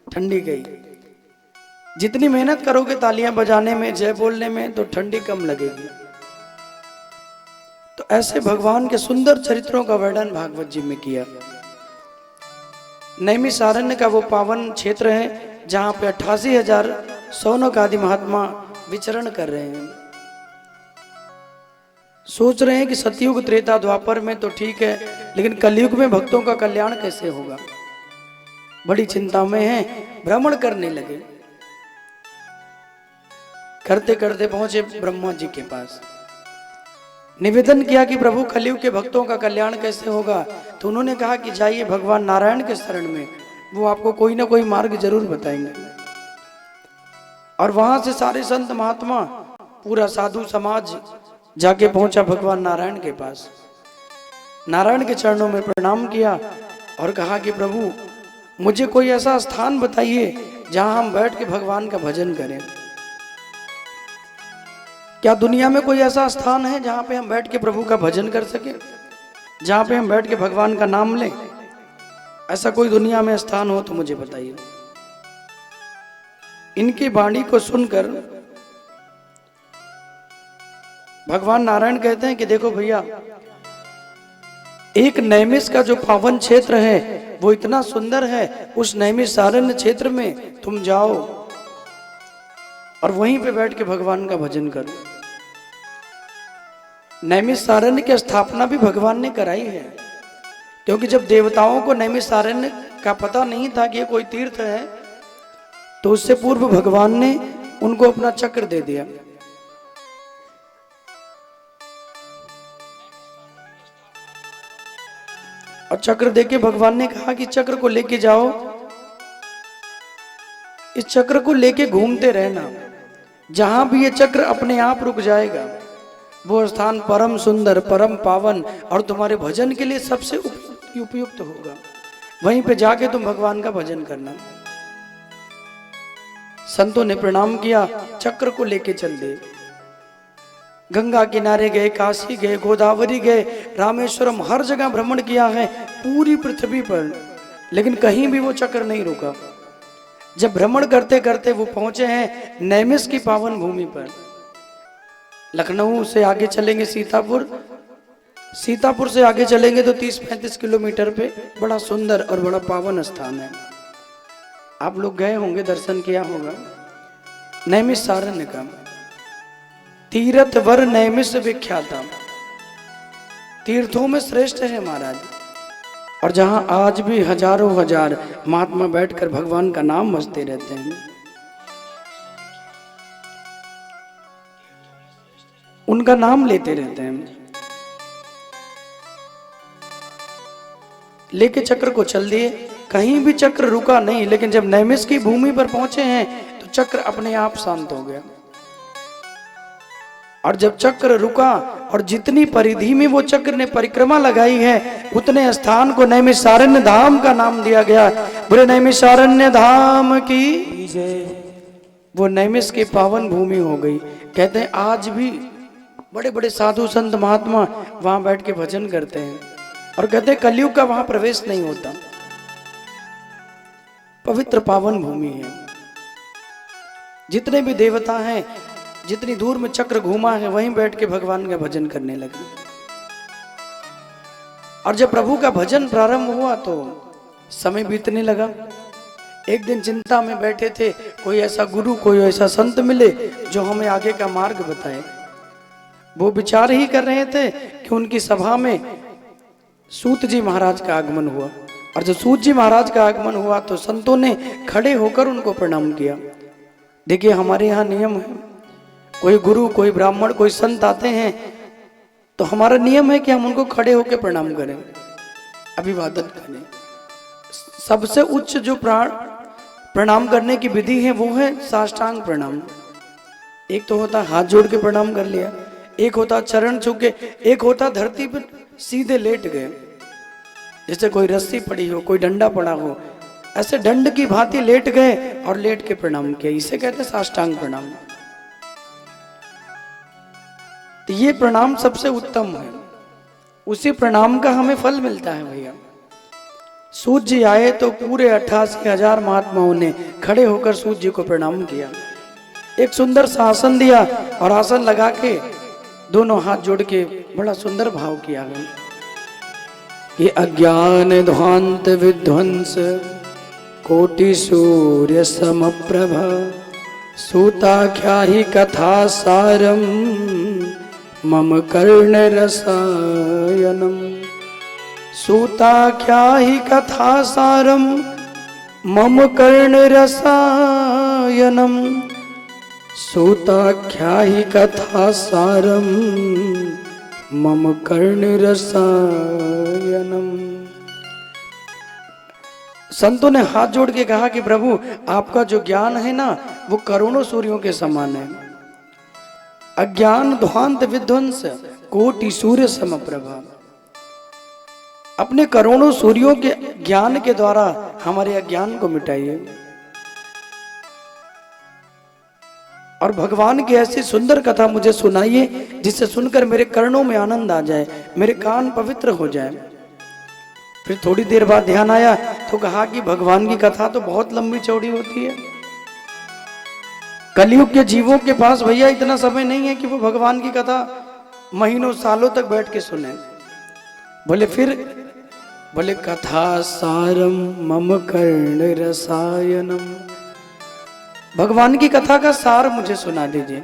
ठंडी गई। जितनी मेहनत करोगे तालियां बजाने में, जय बोलने में, तो ठंडी कम लगेगी। तो ऐसे भगवान के सुंदर चरित्रों का वर्णन भागवत जी में किया। नैमिषारण्य का वो पावन क्षेत्र है जहां पे 88,000 सौनक आदि महात्मा विचरण कर रहे हैं। सोच रहे हैं कि सतयुग त्रेता द्वापर में तो ठीक है, लेकिन कलयुग में भक्तों का कल्याण कैसे होगा? बड़ी चिंता में हैं, भ्रमण करने लगे। करते करते पहुंचे ब्रह्मा जी के पास, निवेदन किया कि प्रभु कलयुग के भक्तों का कल्याण कैसे होगा? तो उन्होंने कहा कि जाइए भगवान नारायण के शरण में, वो आपको कोई ना कोई मार्ग जरूर बताएंगे। और वहां से सारे संत महात्मा, पूरा साधु समाज जाके पहुंचा भगवान नारायण के पास। नारायण के चरणों में प्रणाम किया और कहा कि प्रभु मुझे कोई ऐसा स्थान बताइए जहां हम बैठ के भगवान का भजन करें। क्या दुनिया में कोई ऐसा स्थान है जहां पे हम बैठ के प्रभु का भजन कर सके, जहां पे हम बैठ के भगवान का नाम लें? ऐसा कोई दुनिया में स्थान हो तो मुझे बताइए। इनकी वाणी को सुनकर भगवान नारायण कहते हैं कि देखो भैया, एक नैमिष का जो पावन क्षेत्र है वो इतना सुंदर है, उस नैमिषारण्य क्षेत्र में तुम जाओ और वहीं पे बैठ के भगवान का भजन करो। नैमिषारण्य की स्थापना भी भगवान ने कराई है, क्योंकि जब देवताओं को नैमिषारण्य का पता नहीं था कि ये कोई तीर्थ है, तो उससे पूर्व भगवान ने उनको अपना चक्र दे दिया। और चक्र देके भगवान ने कहा कि चक्र को लेके जाओ, इस चक्र को लेके घूमते रहना, जहां भी ये चक्र अपने आप रुक जाएगा वो स्थान परम सुंदर, परम पावन और तुम्हारे भजन के लिए सबसे उपयुक्त होगा। वहीं पे जाके तुम भगवान का भजन करना। संतों ने प्रणाम किया, चक्र को लेके चल दिए। गंगा किनारे गए, काशी गए, गोदावरी गए, रामेश्वरम, हर जगह भ्रमण किया है पूरी पृथ्वी पर, लेकिन कहीं भी वो चक्र नहीं रुका। जब भ्रमण करते करते वो पहुंचे हैं नैमिष की पावन भूमि पर। लखनऊ से आगे चलेंगे सीतापुर, सीतापुर से आगे चलेंगे तो 30-35 किलोमीटर पे बड़ा सुंदर और बड़ा पावन स्थान है। आप लोग गए होंगे, दर्शन किया होगा। नैमिषारण्य का तीर्थ वर नैमिष विख्याता, तीर्थों में श्रेष्ठ है महाराज। और जहां आज भी हजारों हजार महात्मा बैठकर भगवान का नाम भजते रहते हैं। उनका नाम लेते रहते हैं। लेके चक्र को चल दिए, कहीं भी चक्र रुका नहीं, लेकिन जब नैमिष की भूमि पर पहुंचे हैं तो चक्र अपने आप शांत हो गया। और जब चक्र रुका और जितनी परिधि में वो चक्र ने परिक्रमा लगाई है, उतने स्थान को नैमिषारण्य धाम का नाम दिया गया। बोले नैमिषारण्य धाम की जय। वो नैमिष की पावन भूमि हो गई। कहते हैं आज भी बड़े बड़े साधु संत महात्मा वहां बैठ के भजन करते हैं, और कहते हैं कलयुग का वहां प्रवेश नहीं होता। पवित्र पावन भूमि है। जितने भी देवता हैं, जितनी दूर में चक्र घूमा है, वहीं बैठ के भगवान का भजन करने लगे। और जब प्रभु का भजन प्रारंभ हुआ तो समय बीतने लगा। एक दिन चिंता में बैठे थे, कोई ऐसा गुरु, कोई ऐसा संत मिले जो हमें आगे का मार्ग बताए। वो विचार ही कर रहे थे कि उनकी सभा में सूत जी महाराज का आगमन हुआ। और जब सूत जी महाराज का आगमन हुआ तो संतों ने खड़े होकर उनको प्रणाम किया। देखिए हमारे यहाँ नियम है, कोई गुरु, कोई ब्राह्मण, कोई संत आते हैं तो हमारा नियम है कि हम उनको खड़े होकर प्रणाम करें, अभिवादन करें। सबसे उच्च जो प्रणाम करने की विधि है वो है साष्टांग प्रणाम। एक तो होता हाथ जोड़ के प्रणाम कर लिया, एक होता चरण छू के, एक होता धरती पर सीधे लेट गए, जैसे कोई रस्सी पड़ी हो, कोई डंडा पड़ा हो, ऐसे दंड की भांति लेट गए और लेट के प्रणाम किया। इसे कहते हैं साष्टांग प्रणाम। तो ये प्रणाम सबसे उत्तम है, उसी प्रणाम का हमें फल मिलता है भैया। सूत जी आए तो पूरे 88,000 महात्माओं ने खड़े होकर सूत जी को प्रणाम किया। एक सुंदर सा आसन दिया और आसन लगा के दोनों हाथ जोड़ के बड़ा सुंदर भाव किया है। ये अज्ञान ध्वांत विध्वंस कोटि सूर्य समप्रभा सूताख्या ही कथा सारम मम कर्ण रसायनम। सूताख्या ही कथा सारम मम कर्ण रसायनम। सूताख्या ही कथा सारम मम कर्ण रसायनम। संतों ने हाथ जोड़ के कहा कि प्रभु आपका जो ज्ञान है ना वो करोड़ों सूर्यों के समान है। अज्ञान ध्वांत विध्वंस कोटि सूर्य समप्रभा। अपने करोड़ों सूर्यों के ज्ञान के द्वारा हमारे अज्ञान को मिटाइए। और भगवान की ऐसी सुंदर कथा मुझे सुनाइए जिससे सुनकर मेरे कर्णों में आनंद आ जाए, मेरे कान पवित्र हो जाए। फिर थोड़ी देर बाद ध्यान आया तो कहा कि भगवान की कथा तो बहुत लंबी चौड़ी होती है। कलयुग के जीवों के पास भैया इतना समय नहीं है कि वो भगवान की कथा महीनों सालों तक बैठ के सुने। बोले फिर, बोले कथा सारम मम कर्ण रसायनम। भगवान की कथा का सार मुझे सुना दीजिए।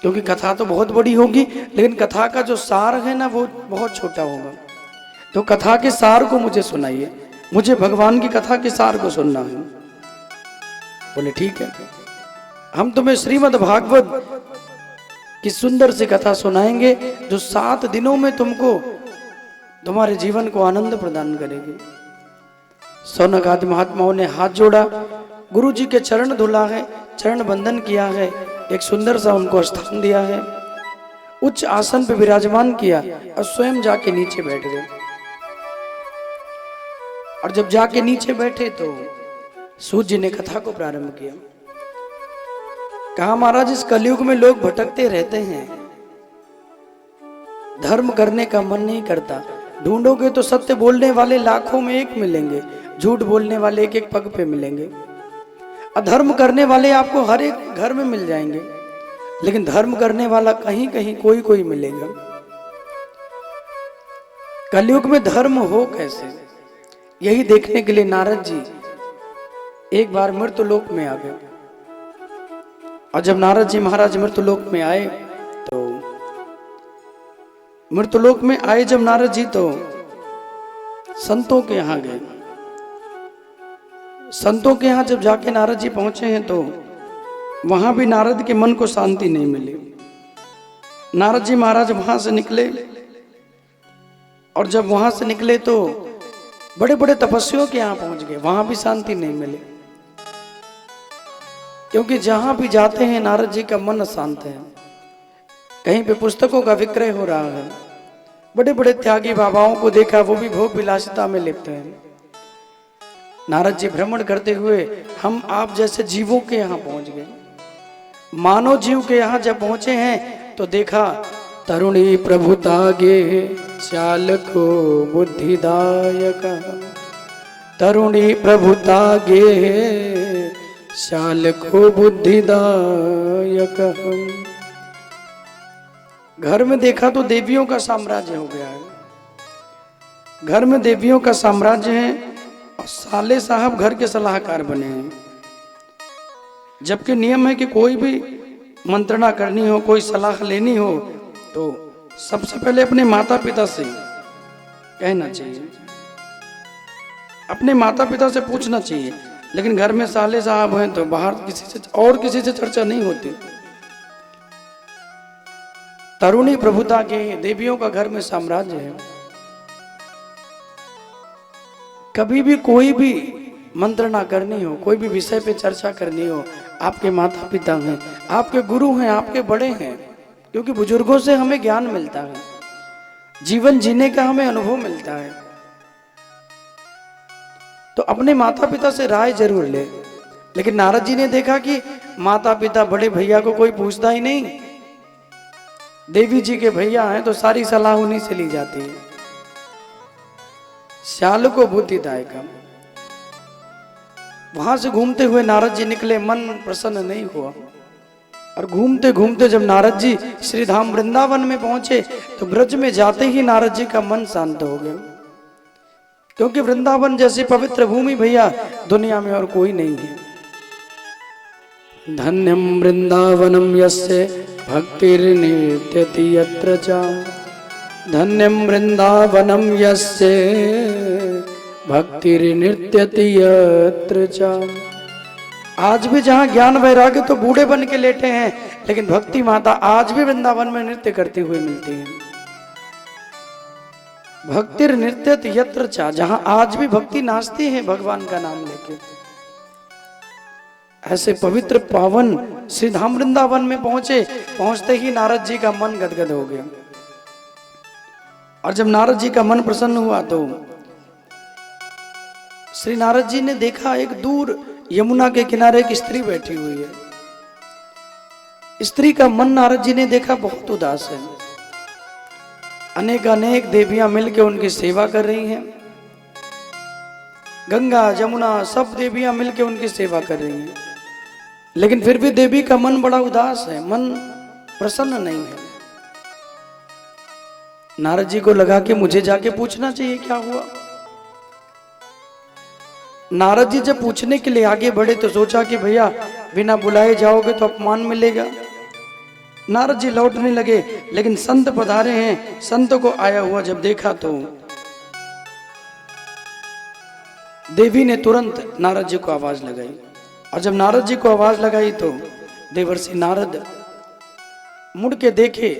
क्योंकि कथा तो बहुत बड़ी होगी, लेकिन कथा का जो सार है ना वो बहुत छोटा होगा। तो कथा के सार को मुझे सुनाइए, मुझे भगवान की कथा के सार को सुनना है। बोले ठीक है, हम तुम्हें श्रीमद् भागवत की सुंदर सी कथा सुनाएंगे जो 7 दिनों में तुमको तुम्हारे जीवन को आनंद प्रदान करेगी। शौनक आदि महात्माओं ने हाथ जोड़ा, गुरु जी के चरण धुला है, चरण बंदन किया है, एक सुंदर सा उनको स्थान दिया है, उच्च आसन पे विराजमान किया और स्वयं जाके नीचे बैठ गए। और जब जाके नीचे बैठे तो सूत जी ने कथा को प्रारंभ किया। कहा महाराज, इस कलयुग में लोग भटकते रहते हैं, धर्म करने का मन नहीं करता। ढूंढोगे तो सत्य बोलने वाले लाखों में एक मिलेंगे, झूठ बोलने वाले एक एक पग पे मिलेंगे। अधर्म करने वाले आपको हर एक घर में मिल जाएंगे, लेकिन धर्म करने वाला कहीं कहीं कोई कोई मिलेगा। कलयुग में धर्म हो कैसे, यही देखने के लिए नारद जी एक बार मृत्युलोक में आ गए। और जब नारद जी महाराज मृत्युलोक में आए तो मृत्युलोक में आए जब नारद जी तो संतों के यहां गए। संतों के यहां जब जाके नारद जी पहुंचे हैं तो वहां भी नारद के मन को शांति नहीं मिली। नारद जी महाराज वहां से निकले, और जब वहां से निकले तो बड़े बड़े तपस्वियों के यहां पहुंच गए, वहां भी शांति नहीं मिली। क्योंकि जहां भी जाते हैं नारद जी का मन अशांत है। कहीं पे पुस्तकों का विक्रय हो रहा है, बड़े बड़े त्यागी बाबाओं को देखा, वो भी भोग विलासिता में लिप्त हैं। नारद जी भ्रमण करते हुए हम आप जैसे जीवों के यहाँ पहुंच गए। मानव जीव के यहाँ जब पहुंचे हैं तो देखा तरुणी प्रभुता गे चाल को बुद्धिदायक, तरुणी प्रभुता गे चाल को बुद्धिदायक। घर में देखा तो देवियों का साम्राज्य हो गया है, घर में देवियों का साम्राज्य है और साले साहब घर के सलाहकार बने हैं। जबकि नियम है कि कोई भी मंत्रणा करनी हो, कोई सलाह लेनी हो तो सबसे पहले अपने माता पिता से कहना चाहिए, अपने माता पिता से पूछना चाहिए। लेकिन घर में साले साहब हैं तो बाहर किसी से चर्चा नहीं होती। तरुणी प्रभुता के देवियों का घर में साम्राज्य है। कभी भी कोई भी मंत्रणा करनी हो, कोई भी विषय पे चर्चा करनी हो, आपके माता पिता हैं, आपके गुरु हैं, आपके बड़े हैं, क्योंकि बुजुर्गों से हमें ज्ञान मिलता है, जीवन जीने का हमें अनुभव मिलता है। तो अपने माता पिता से राय जरूर ले। लेकिन नारद जी ने देखा कि माता पिता बड़े भैया को कोई पूछता ही नहीं, देवी जी के भैया हैं तो सारी सलाह उन्हीं से ली जाती है। श्याल को बुद्धिदायक। वहां से घूमते हुए नारद जी निकले, मन प्रसन्न नहीं हुआ। और घूमते घूमते जब नारद जी श्री धाम वृंदावन में पहुंचे तो ब्रज में जाते ही नारद जी का मन शांत हो गया। क्योंकि वृंदावन जैसी पवित्र भूमि भैया दुनिया में और कोई नहीं है। धन्यम वृंदावनम यस्य भक्तिर्नित्यति यत्र च, धन्यम वृंदावनम यस्य भक्तिर्नित्यति यत्र च। आज भी जहाँ ज्ञान वैराग्य तो बूढ़े बन के लेटे हैं, लेकिन भक्ति माता आज भी वृंदावन में नृत्य करती हुई मिलती है। भक्तिर्नित्यति यत्र च, जहां आज भी भक्ति नाचती है भगवान का नाम लेके। ऐसे पवित्र पावन श्री धाम वृंदावन में पहुंचे, पहुंचते ही नारद जी का मन गदगद हो गया। और जब नारद जी का मन प्रसन्न हुआ तो श्री नारद जी ने देखा एक दूर यमुना के किनारे एक स्त्री बैठी हुई है। स्त्री का मन नारद जी ने देखा बहुत उदास है। अनेक अनेक देवियां मिलकर उनकी सेवा कर रही हैं। गंगा जमुना सब देवियां मिलकर उनकी सेवा कर रही हैं, लेकिन फिर भी देवी का मन बड़ा उदास है, मन प्रसन्न नहीं है। नारद जी को लगा कि मुझे जाके पूछना चाहिए क्या हुआ। नारद जी जब पूछने के लिए आगे बढ़े तो सोचा कि भैया बिना बुलाए जाओगे तो अपमान मिलेगा, नारद जी लौटने लगे, लेकिन संत पधारे हैं। संत को आया हुआ जब देखा तो देवी ने तुरंत नारद जी को आवाज लगाई, और जब नारद जी को आवाज लगाई तो देवर्षि नारद मुड़ के देखे।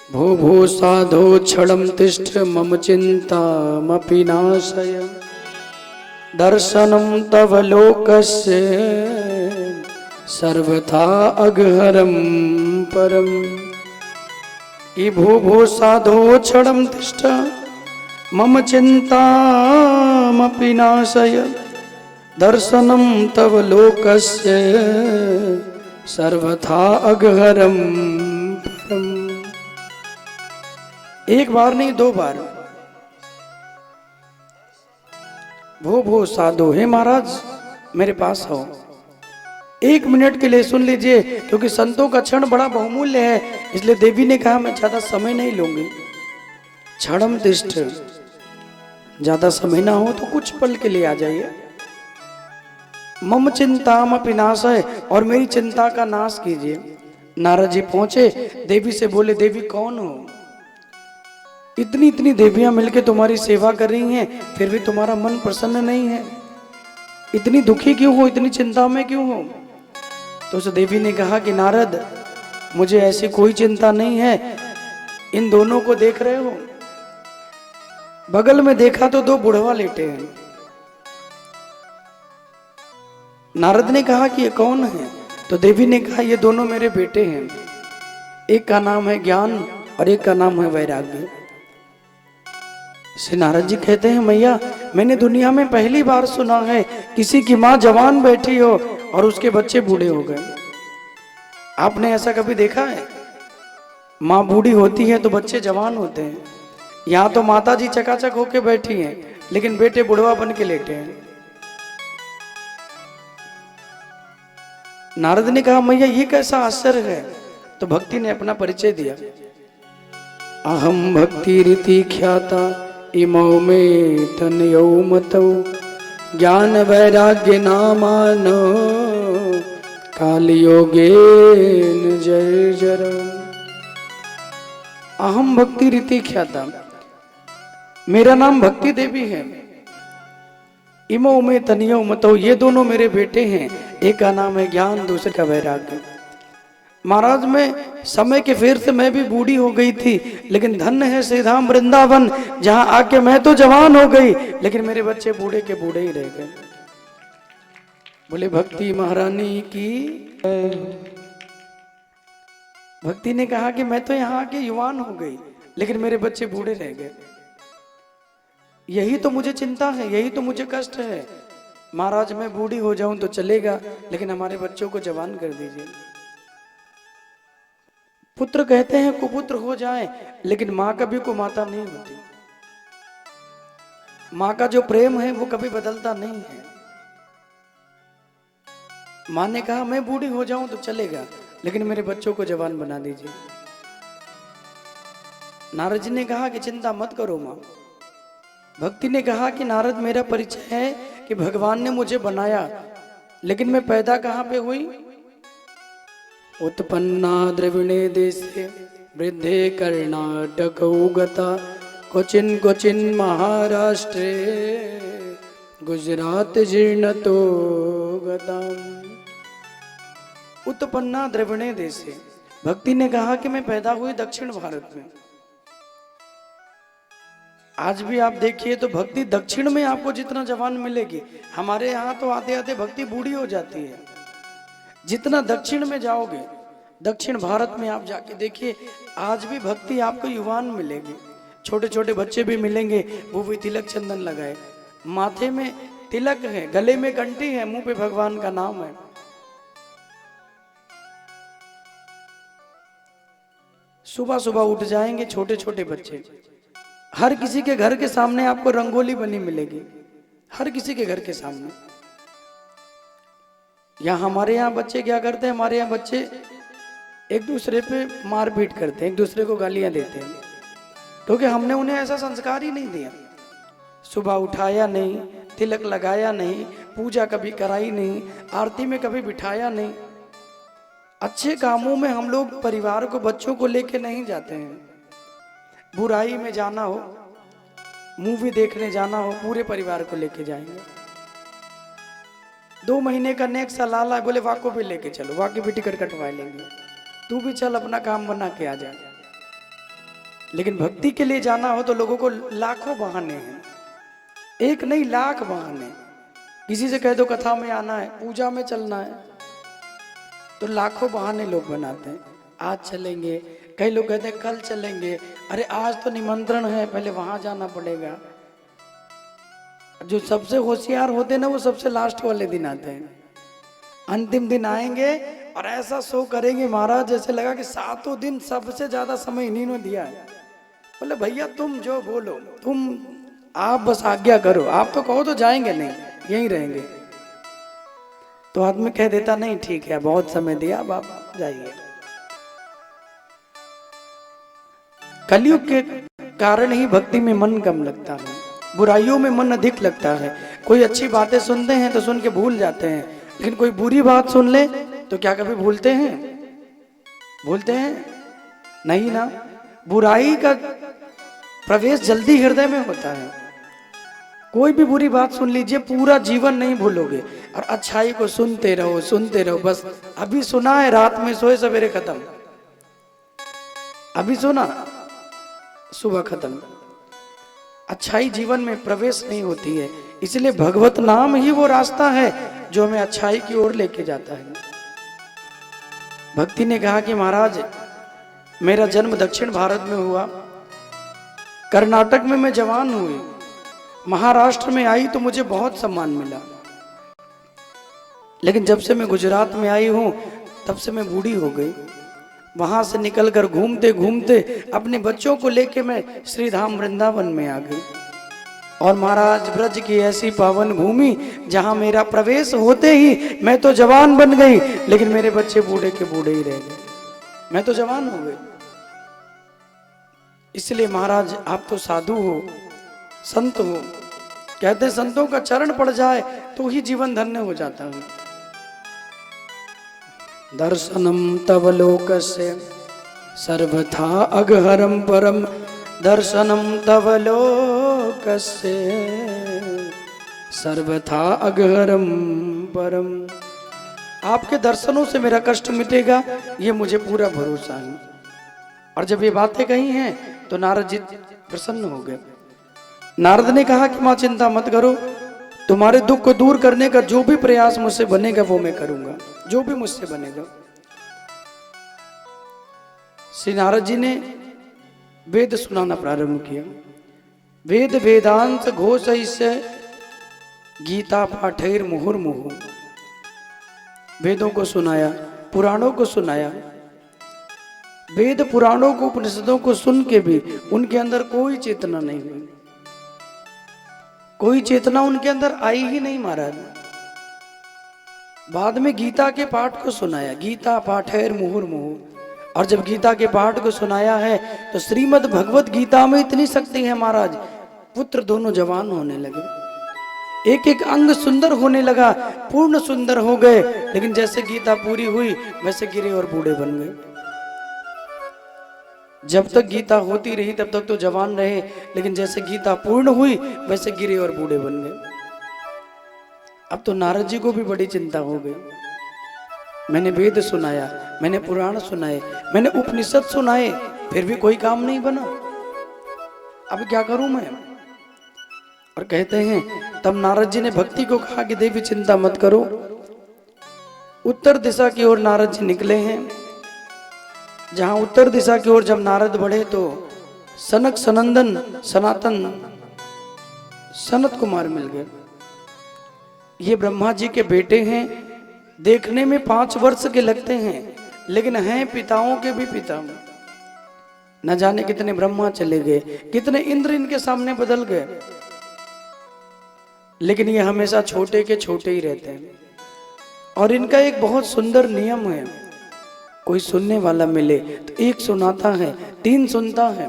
भो भो साधो क्षणम तिष्ठ मम चिंता मपि नाशय, दर्शनम तव लोकस्य सर्वथा अघहरम परम। कि भो भो साधो क्षणम तिष्ठ मम चिंता मपि नाशय, दर्शनम तव लोकस्य सर्वथा अघहरम परम। एक बार नहीं, दो बार। भो भो साधो, हे महाराज मेरे पास हो, 1 मिनट के लिए सुन लीजिए, क्योंकि संतों का क्षण बड़ा बहुमूल्य है। इसलिए देवी ने कहा मैं ज्यादा समय नहीं लूंगी। क्षणम तिष्ठ, ज्यादा समय ना हो तो कुछ पल के लिए आ जाइए। मम चिंता मपि नाशय, और मेरी चिंता का नाश कीजिए। नारद जी पहुंचे, देवी से बोले देवी कौन हो? इतनी इतनी देवियां मिलकर तुम्हारी सेवा कर रही हैं, फिर भी तुम्हारा मन प्रसन्न नहीं है। इतनी दुखी क्यों हो, इतनी चिंता में क्यों हो? तो उस देवी ने कहा कि नारद मुझे ऐसी कोई चिंता नहीं है। इन दोनों को देख रहे हो? बगल में देखा तो 2 बुढ़वा लेटे हैं। नारद ने कहा कि ये कौन है? तो देवी ने कहा ये दोनों मेरे बेटे हैं, एक का नाम है ज्ञान और एक का नाम है वैराग्य। श्री नारद जी कहते हैं मैया मैंने दुनिया में पहली बार सुना है किसी की माँ जवान बैठी हो और उसके बच्चे बूढ़े हो गए। आपने ऐसा कभी देखा है? माँ बूढ़ी होती है तो बच्चे जवान होते हैं। यहाँ तो माता जी चकाचक होके बैठी हैं, लेकिन बेटे बुढ़वा बन के लेटे हैं। नारद ने कहा मैया ये कैसा आश्चर्य है? तो भक्ति ने अपना परिचय दिया। अहम भक्ति रीति ख्याता इमौ में तनयौ मतौ, ज्ञान वैराग्य नामानो काल योगेन जर्जरौ। अहम भक्ति रीति ख्याता, मेरा नाम भक्ति देवी है। इमौ में तनयौ मतौ, ये दोनों मेरे बेटे हैं, एक का नाम है ज्ञान, दूसरे का वैराग्य। महाराज में समय के फेर से मैं भी बूढ़ी हो गई थी, लेकिन धन्य है श्री धाम वृंदावन, जहां आके मैं तो जवान हो गई, लेकिन मेरे बच्चे बूढ़े के बूढ़े ही रह गए। बोले भक्ति महारानी की। भक्ति ने कहा कि मैं तो यहाँ आके युवान हो गई, लेकिन मेरे बच्चे बूढ़े रह गए। यही तो मुझे चिंता है, यही तो मुझे कष्ट है। महाराज मैं बूढ़ी हो जाऊं तो चलेगा, लेकिन हमारे बच्चों को जवान कर दीजिए। पुत्र कहते हैं कुपुत्र हो जाए, लेकिन माँ कभी कुमाता नहीं होती। माँ का जो प्रेम है वो कभी बदलता नहीं है। माँ ने कहा मैं बूढ़ी हो जाऊं तो चलेगा, लेकिन मेरे बच्चों को जवान बना दीजिए। नारद जी ने कहा कि चिंता मत करो माँ। भक्ति ने कहा कि नारद मेरा परिचय है कि भगवान ने मुझे बनाया, लेकिन मैं पैदा कहाँ पे हुई? उत्पन्ना द्रविणे देशे वृद्धे कर्णाटकौ गता, क्वचिन क्वचिन महाराष्ट्रे गुजरात जीर्णतो गता। उत्पन्ना द्रविणे देशे, भक्ति ने कहा कि मैं पैदा हुई दक्षिण भारत में। आज भी आप देखिए तो भक्ति दक्षिण में आपको जितना जवान मिलेगी, हमारे यहाँ तो आते आते भक्ति बूढ़ी हो जाती है। जितना दक्षिण में जाओगे, दक्षिण भारत में आप जाके देखिए, आज भी भक्ति आपको युवान मिलेगी। छोटे छोटे बच्चे भी मिलेंगे, वो भी तिलक चंदन लगाए, माथे में तिलक है, गले में घंटी है, मुंह पे भगवान का नाम है। सुबह सुबह उठ जाएंगे छोटे छोटे बच्चे। हर किसी के घर के सामने आपको रंगोली बनी मिलेगी, हर किसी के घर के सामने। या हमारे यहाँ बच्चे क्या करते हैं? हमारे यहाँ बच्चे एक दूसरे पे मारपीट करते हैं, एक दूसरे को गालियां देते हैं, क्योंकि हमने उन्हें ऐसा संस्कार ही नहीं दिया। सुबह उठाया नहीं, तिलक लगाया नहीं, पूजा कभी कराई नहीं, आरती में कभी बिठाया नहीं। अच्छे कामों में हम लोग परिवार को, बच्चों को लेके नहीं जाते हैं। बुराई में जाना हो, मूवी देखने जाना हो, पूरे परिवार को लेके जाएंगे। 2 महीने का नेक्स्ट साल बोले वाको भी लेके चलो, वाके भी टिकट कटवा लेंगे, तू भी चल अपना काम बना के आ जा। लेकिन भक्ति के लिए जाना हो तो लोगों को लाखों बहाने हैं, एक नहीं लाख बहाने। किसी से कह दो कथा में आना है, पूजा में चलना है, तो लाखों बहाने लोग बनाते हैं। आज चलेंगे, कई लोग कहते हैं कल चलेंगे, अरे आज तो निमंत्रण है, पहले वहां जाना पड़ेगा। जो सबसे होशियार होते हैं ना, वो सबसे लास्ट वाले दिन आते हैं। अंतिम दिन आएंगे और ऐसा शो करेंगे महाराज, जैसे लगा कि 7 दिन सबसे ज्यादा समय इन्हीं ने दिया है। बोले भैया तुम जो बोलो, आप बस आज्ञा करो, आप तो कहो तो जाएंगे नहीं, यहीं रहेंगे। तो आदमी कह देता नहीं ठीक है, बहुत समय दिया, अब आप जाइए। कलयुग के कारण ही भक्ति में मन कम लगता है, बुराइयों में मन अधिक लगता है। कोई अच्छी बातें सुनते हैं तो सुन के भूल जाते हैं, लेकिन कोई बुरी बात सुन ले तो क्या कभी भूलते हैं? भूलते हैं नहीं ना। बुराई का प्रवेश जल्दी हृदय में होता है। कोई भी बुरी बात सुन लीजिए, पूरा जीवन नहीं भूलोगे। और अच्छाई को सुनते रहो, सुनते रहो। बस अभी सुना है, रात में सोए सवेरे खत्म, अभी सुना सुबह खत्म। अच्छाई जीवन में प्रवेश नहीं होती है। इसलिए भगवत नाम ही वो रास्ता है जो हमें अच्छाई की ओर लेके जाता है। भक्ति ने कहा कि महाराज मेरा जन्म दक्षिण भारत में हुआ, कर्नाटक में मैं जवान हुई, महाराष्ट्र में आई तो मुझे बहुत सम्मान मिला, लेकिन जब से मैं गुजरात में आई हूं तब से मैं बूढ़ी हो गई। वहां से निकलकर घूमते घूमते अपने बच्चों को लेके मैं श्री धाम वृंदावन में आ गई। और महाराज ब्रज की ऐसी पावन भूमि जहां मेरा प्रवेश होते ही मैं तो जवान बन गई, लेकिन मेरे बच्चे बूढ़े के बूढ़े ही रह गए, मैं तो जवान हो गई। इसलिए महाराज आप तो साधु हो, संत हो। कहते संतों का चरण पड़ जाए तो ही जीवन धन्य हो जाता है। दर्शनम तव लोकस्य सर्वथा अगहरम परम, दर्शनम तव लोकस्य सर्वथा अगहरम परम। आपके दर्शनों से मेरा कष्ट मिटेगा, ये मुझे पूरा भरोसा है। और जब ये बातें कही हैं तो नारद जी प्रसन्न हो गए। नारद ने कहा कि मां चिंता मत करो, तुम्हारे दुख को दूर करने का जो भी प्रयास मुझसे बनेगा वो मैं करूंगा, जो भी मुझसे बनेगा। श्री नारद जी ने वेद सुनाना प्रारंभ किया। वेद वेदांत घोष से गीता पाठैर मुहुर्मुहु। वेदों को सुनाया, पुराणों को सुनाया। वेद पुराणों को, उपनिषदों को सुन के भी उनके अंदर कोई चेतना नहीं हुई, कोई चेतना उनके अंदर आई ही नहीं महाराज। बाद में गीता के पाठ को सुनाया, गीता पाठैर मुहुर्मुहु। और जब गीता के पाठ को सुनाया है तो श्रीमद् भगवत गीता में इतनी शक्ति है महाराज, पुत्र दोनों जवान होने लगे, एक एक अंग सुंदर होने लगा, पूर्ण सुंदर हो गए। लेकिन जैसे गीता पूरी हुई वैसे गिरे और बूढ़े बन गए। जब तक गीता होती रही तब तक तो जवान रहे, लेकिन जैसे गीता पूर्ण हुई वैसे गिरे और बूढ़े बन गए। अब तो नारद जी को भी बड़ी चिंता हो गई। मैंने वेद सुनाया, मैंने पुराण सुनाए, मैंने उपनिषद सुनाए, फिर भी कोई काम नहीं बना, अब क्या करूं मैं? और कहते हैं तब नारद जी ने भक्ति को कहा कि देवी चिंता मत करो। उत्तर दिशा की ओर नारद जी निकले हैं। जहां उत्तर दिशा की ओर जब नारद बढ़े तो सनक सनंदन सनातन सनत कुमार मिल गए। ये ब्रह्मा जी के बेटे हैं, देखने में 5 वर्ष के लगते हैं, लेकिन हैं पिताओं के भी पिता। न जाने कितने ब्रह्मा चले गए, कितने इंद्र इनके सामने बदल गए, लेकिन ये हमेशा छोटे के छोटे ही रहते हैं। और इनका एक बहुत सुंदर नियम है, कोई सुनने वाला मिले तो 1 सुनाता है, 3 सुनता है,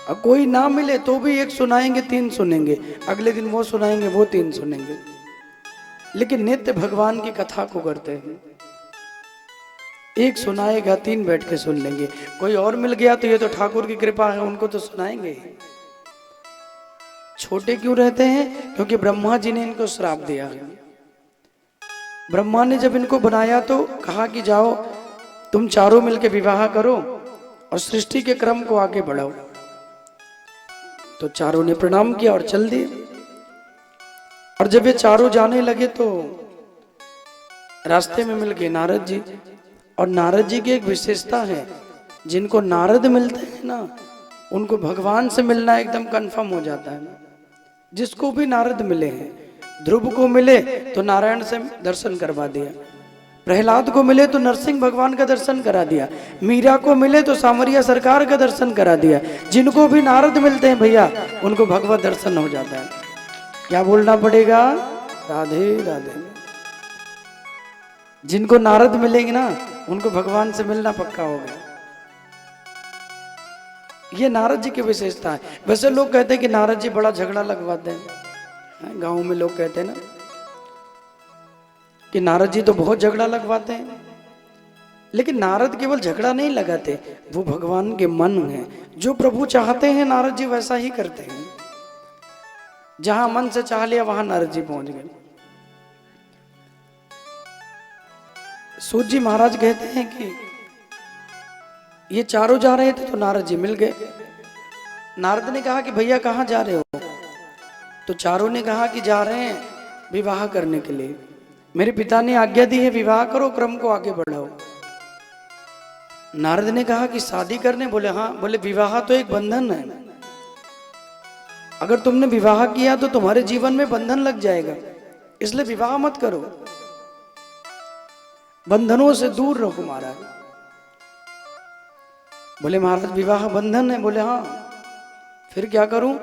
और कोई ना मिले तो भी 1 सुनाएंगे, 3 सुनेंगे, अगले दिन वो सुनाएंगे, वो 3 सुनेंगे। लेकिन नित्य भगवान की कथा को करते हैं। एक सुनाएगा, 3 बैठ के सुन लेंगे। कोई और मिल गया तो ये तो ठाकुर की कृपा है, उनको तो सुनाएंगे। छोटे क्यों रहते हैं? क्योंकि ब्रह्मा जी ने इनको श्राप दिया है। ब्रह्मा ने जब इनको बनाया तो कहा कि जाओ तुम चारों मिलके विवाह करो और सृष्टि के क्रम को आगे बढ़ाओ। तो चारों ने प्रणाम किया और चल दिए। और जब ये चारों जाने लगे तो रास्ते में मिल गए नारद जी। और नारद जी की एक विशेषता है, जिनको नारद मिलते हैं ना, उनको भगवान से मिलना एकदम कंफर्म हो जाता है। जिसको भी नारद मिले हैं, ध्रुव को मिले तो नारायण से दर्शन करवा दिया, प्रहलाद को मिले तो नरसिंह भगवान का दर्शन करा दिया, मीरा को मिले तो सामरिया सरकार का दर्शन करा दिया। जिनको भी नारद मिलते हैं भैया, उनको भगवत दर्शन हो जाता है। क्या बोलना पड़ेगा? राधे राधे। जिनको नारद मिलेंगे ना, उनको भगवान से मिलना पक्का हो गया। ये नारद जी की विशेषता है। वैसे लोग कहते हैं कि नारद जी बड़ा झगड़ा लगवाते हैं। गांव में लोग कहते हैं ना कि नारद जी तो बहुत झगड़ा लगवाते हैं। लेकिन नारद केवल झगड़ा नहीं लगाते, वो भगवान के मन है। जो प्रभु चाहते हैं नारद जी वैसा ही करते हैं। जहां मन से चाह लिया वहां नारद जी पहुंच गए। सूत जी महाराज कहते हैं कि ये चारों जा रहे थे तो नारद जी मिल गए। नारद ने कहा कि भैया कहाँ जा रहे हो? तो चारों ने कहा कि जा रहे हैं विवाह करने के लिए। मेरे पिता ने आज्ञा दी है, विवाह करो, क्रम को आगे बढ़ाओ। नारद ने कहा कि शादी करने? बोले हाँ। बोले विवाह तो एक बंधन है, अगर तुमने विवाह किया तो तुम्हारे जीवन में बंधन लग जाएगा, इसलिए विवाह मत करो, बंधनों से दूर रहो महाराज। बोले महाराज विवाह बंधन है? बोले हाँ। फिर क्या करूं?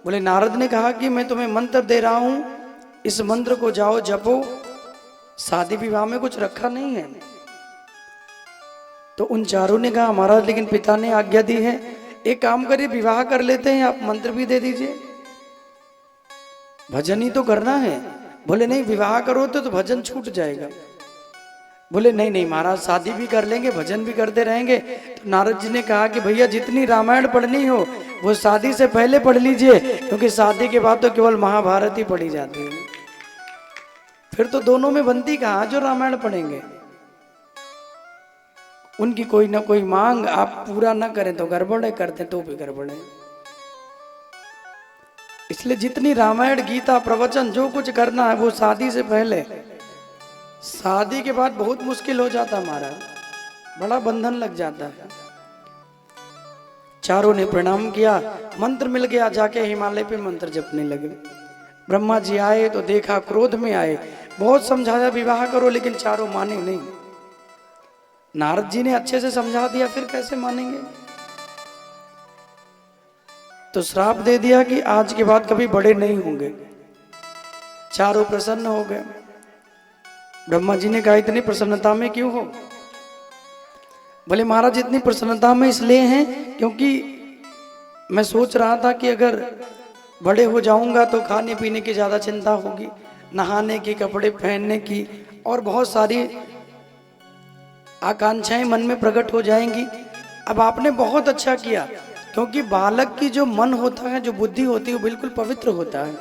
बोले नारद ने कहा कि मैं तुम्हें मंत्र दे रहा हूं, इस मंत्र को जाओ जपो, शादी विवाह में कुछ रखा नहीं है। तो उन चारों ने कहा महाराज लेकिन पिता ने आज्ञा दी है, एक काम करिए विवाह कर लेते हैं, आप मंत्र भी दे दीजिए, भजन ही तो करना है। बोले नहीं, विवाह करो तो भजन छूट जाएगा। बोले नहीं नहीं महाराज, शादी भी कर लेंगे, भजन भी करते रहेंगे। तो नारद जी ने कहा कि भैया जितनी रामायण पढ़नी हो वो शादी से पहले पढ़ लीजिए, क्योंकि शादी के बाद तो केवल महाभारत ही पढ़ी जाती है। फिर तो दोनों में बनती कहाँ जो रामायण पढ़ेंगे। उनकी कोई ना कोई मांग आप पूरा ना करें तो गड़बड़ है, करते तो भी गड़बड़ है। इसलिए जितनी रामायण गीता प्रवचन जो कुछ करना है वो शादी से पहले। शादी के बाद बहुत मुश्किल हो जाता महाराज, बड़ा बंधन लग जाता है। चारों ने प्रणाम किया, मंत्र मिल गया, जाके हिमालय पे मंत्र जपने लगे। ब्रह्मा जी आए तो देखा, क्रोध में आए, बहुत समझाया विवाह करो, लेकिन चारों माने नहीं। नारद जी ने अच्छे से समझा दिया, फिर कैसे मानेंगे? तो श्राप दे दिया कि आज के बाद कभी बड़े नहीं होंगे। चारों प्रसन्न हो गए। ब्रह्मा जी ने कहा इतनी प्रसन्नता में क्यों हो? बोले महाराज इतनी प्रसन्नता में इसलिए हैं क्योंकि मैं सोच रहा था कि अगर बड़े हो जाऊंगा तो खाने पीने की ज्यादा चिंता होगी, नहाने की, कपड़े पहनने की, और बहुत सारी आकांक्षाएं मन में प्रकट हो जाएंगी। अब आपने बहुत अच्छा किया, क्योंकि बालक की जो मन होता है, जो बुद्धि होती है, वो बिल्कुल पवित्र होता है।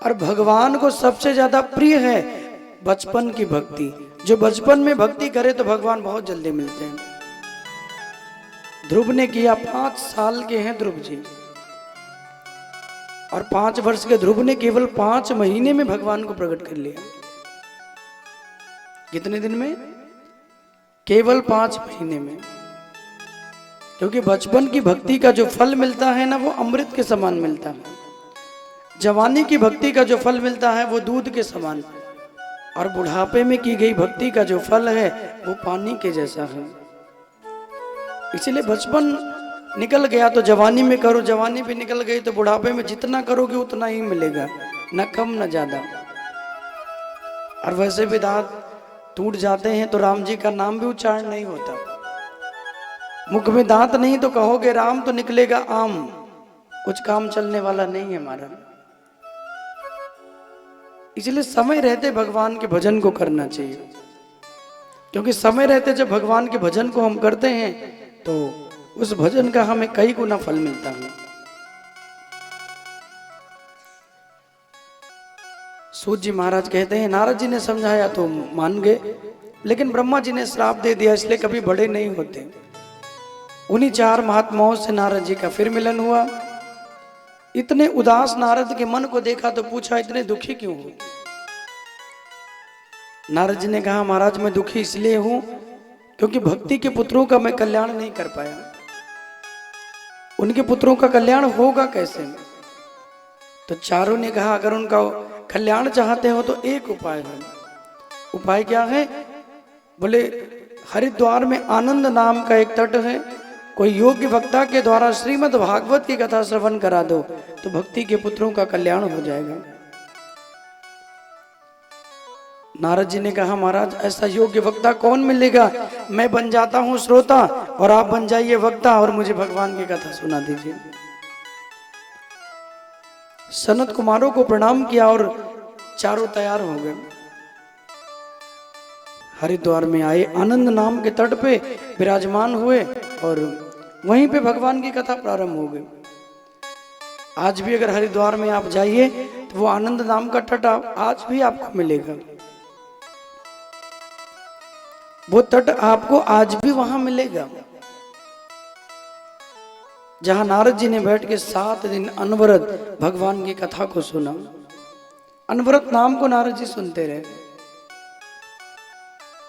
और भगवान को सबसे ज्यादा प्रिय है बचपन की भक्ति। जो बचपन में भक्ति करे तो भगवान बहुत जल्दी मिलते हैं। ध्रुव ने किया, 5 साल के हैं ध्रुव जी, और 5 वर्ष के ध्रुव ने केवल 5 महीने में भगवान को प्रकट कर लिया। कितने दिन में? केवल 5 महीने में। क्योंकि बचपन की भक्ति का जो फल मिलता है ना, वो अमृत के समान मिलता है। जवानी की भक्ति का जो फल मिलता है वो दूध के समान, और बुढ़ापे में की गई भक्ति का जो फल है वो पानी के जैसा है। इसलिए बचपन निकल गया तो जवानी में करो, जवानी भी निकल गई तो बुढ़ापे में जितना करोगे उतना ही मिलेगा, न कम न ज्यादा। और वैसे भी दांत टूट जाते हैं तो राम जी का नाम भी उच्चारण नहीं होता। मुख में दांत नहीं तो कहोगे राम तो निकलेगा आम, कुछ काम चलने वाला नहीं है हमारा। इसलिए समय रहते भगवान के भजन को करना चाहिए, क्योंकि समय रहते जब भगवान के भजन को हम करते हैं तो उस भजन का हमें कई गुना फल मिलता है। सूत जी महाराज कहते हैं नारद जी ने समझाया तो मान गए, लेकिन ब्रह्मा जी ने श्राप दे दिया, इसलिए कभी बड़े नहीं होते। उन्हीं 4 महात्माओं से नारद जी का फिर मिलन हुआ। इतने उदास नारद के मन को देखा तो पूछा इतने दुखी क्यों हो? नारद जी ने कहा महाराज मैं दुखी इसलिए हूं क्योंकि भक्ति के पुत्रों का मैं कल्याण नहीं कर पाया। उनके पुत्रों का कल्याण होगा कैसे? तो चारों ने कहा अगर उनका कल्याण चाहते हो तो एक उपाय है। उपाय क्या है? बोले हरिद्वार में आनंद नाम का एक तट है, कोई योग्य वक्ता के द्वारा श्रीमद् भागवत की कथा श्रवण करा दो तो भक्ति के पुत्रों का कल्याण हो जाएगा। नारद जी ने कहा महाराज ऐसा योग्य वक्ता कौन मिलेगा? मैं बन जाता हूं श्रोता और आप बन जाइए वक्ता और मुझे भगवान की कथा सुना दीजिए। सनत कुमारों को प्रणाम किया और चारों तैयार हो गए। हरिद्वार में आए, आनंद नाम के तट पे विराजमान हुए और वहीं पे भगवान की कथा प्रारंभ हो गई। आज भी अगर हरिद्वार में आप जाइए तो वो आनंद नाम का तट आज भी आपको मिलेगा। वो तट आपको आज भी वहां मिलेगा जहां नारद जी ने बैठ के 7 दिन अनवरत भगवान की कथा को सुना। अनवरत नाम को नारद जी सुनते रहे।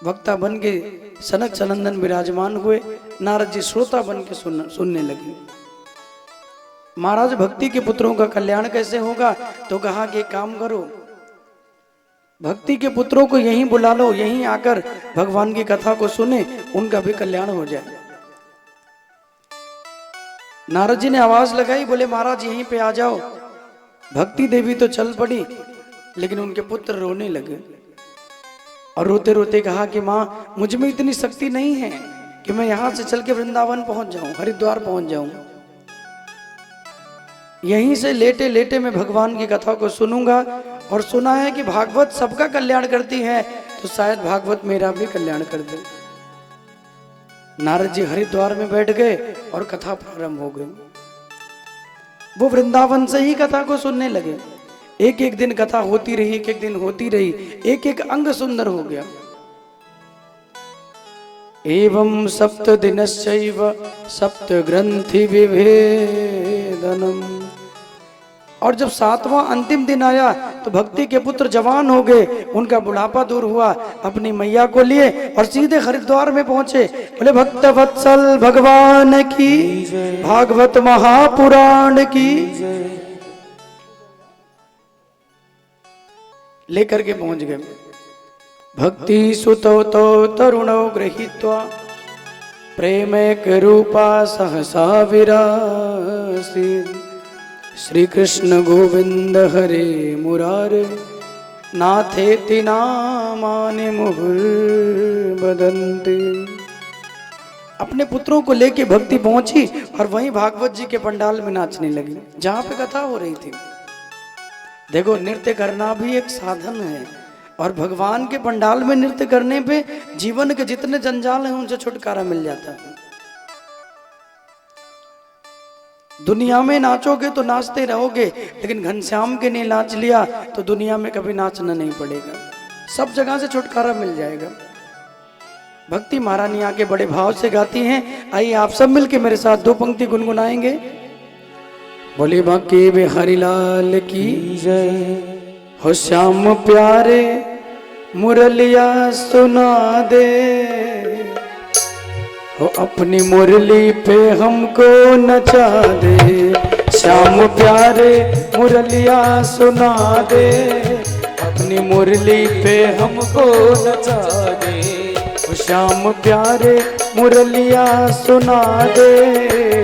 वक्ता बन के सनक सनंदन विराजमान हुए, नारद जी श्रोता बन के सुनने लगे। महाराज भक्ति के पुत्रों का कल्याण कैसे होगा? तो कहा कि एक काम करो, भक्ति के पुत्रों को यहीं बुला लो, यहीं आकर भगवान की कथा को सुने, उनका भी कल्याण हो जाए। नारद जी ने आवाज लगाई, बोले महाराज यहीं पे आ जाओ। भक्ति देवी तो चल पड़ी, लेकिन उनके पुत्र रोने लगे और रोते रोते कहा कि माँ मुझ में इतनी शक्ति नहीं है कि मैं यहां से चल के वृंदावन पहुंच जाऊं, हरिद्वार पहुंच जाऊं। यहीं से लेटे लेटे मैं भगवान की कथा को सुनूंगा और सुना है कि भागवत सबका कल्याण करती है, तो शायद भागवत मेरा भी कल्याण कर दे। नारद जी हरिद्वार में बैठ गए और कथा प्रारंभ हो गई। वो वृंदावन से ही कथा को सुनने लगे। एक एक दिन कथा होती रही, एक एक दिन होती रही, एक एक अंग सुंदर हो गया। एवं सप्त दिनश्चैव सप्त ग्रंथि विभेदनम। और जब 7वां अंतिम दिन आया तो भक्ति के पुत्र जवान हो गए, उनका बुढ़ापा दूर हुआ, अपनी मैया को लिए और सीधे हरिद्वार में पहुंचे। बोले भक्त वत्सल भगवान की, भागवत महापुराण की। लेकर के पहुंच गए। भक्ति सुतो तो तरुणो गृहीत्वा प्रेमैक रूपा सहसा विरासी। श्री कृष्ण गोविंद हरे मुरारे नाथेति नामानि मुहुर्बदन्ति। अपने पुत्रों को लेके भक्ति पहुंची और वहीं भागवत जी के पंडाल में नाचने लगी जहां पे कथा हो रही थी। देखो नृत्य करना भी एक साधन है और भगवान के पंडाल में नृत्य करने पे जीवन के जितने जंजाल हैं उनसे छुटकारा मिल जाता है। दुनिया में नाचोगे तो नाचते रहोगे, लेकिन घनश्याम के ने नाच लिया तो दुनिया में कभी नाचना नहीं पड़ेगा, सब जगह से छुटकारा मिल जाएगा। भक्ति महारानी आके बड़े भाव से गाती हैं। आइए आप सब मिलके मेरे साथ 2 पंक्ति गुनगुनाएंगे। बोले बांके बिहारी लाल की जय हो। श्याम प्यारे मुरलिया सुना दे हो, अपनी मुरली पे हमको नचा दे। श्याम प्यारे मुरलिया सुना दे, अपनी मुरली पे हमको नचा दे। हो श्याम प्यारे मुरलिया सुना दे,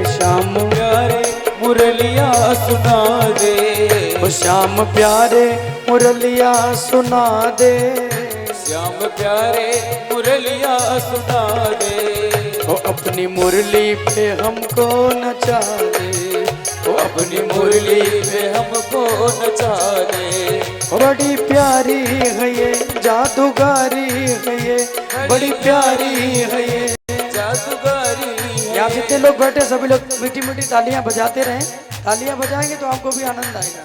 श्याम प्यारे मुरलिया सुना दे। हो श्याम प्यारे मुरलिया सुना दे, श्याम प्यारे मुरलिया सुना दे। हो अपनी मुरली पे हमको नचा दे, हो अपनी मुरली पे हमको नचा दे। बड़ी प्यारी है ये जादूगारी है ये, बड़ी प्यारी है ये जादूगारी है। यहाँ जितने लोग बैठे सभी लोग मीठी मीठी तालियां बजाते रहें। तालियां बजाएंगे तो आपको भी आनंद आएगा।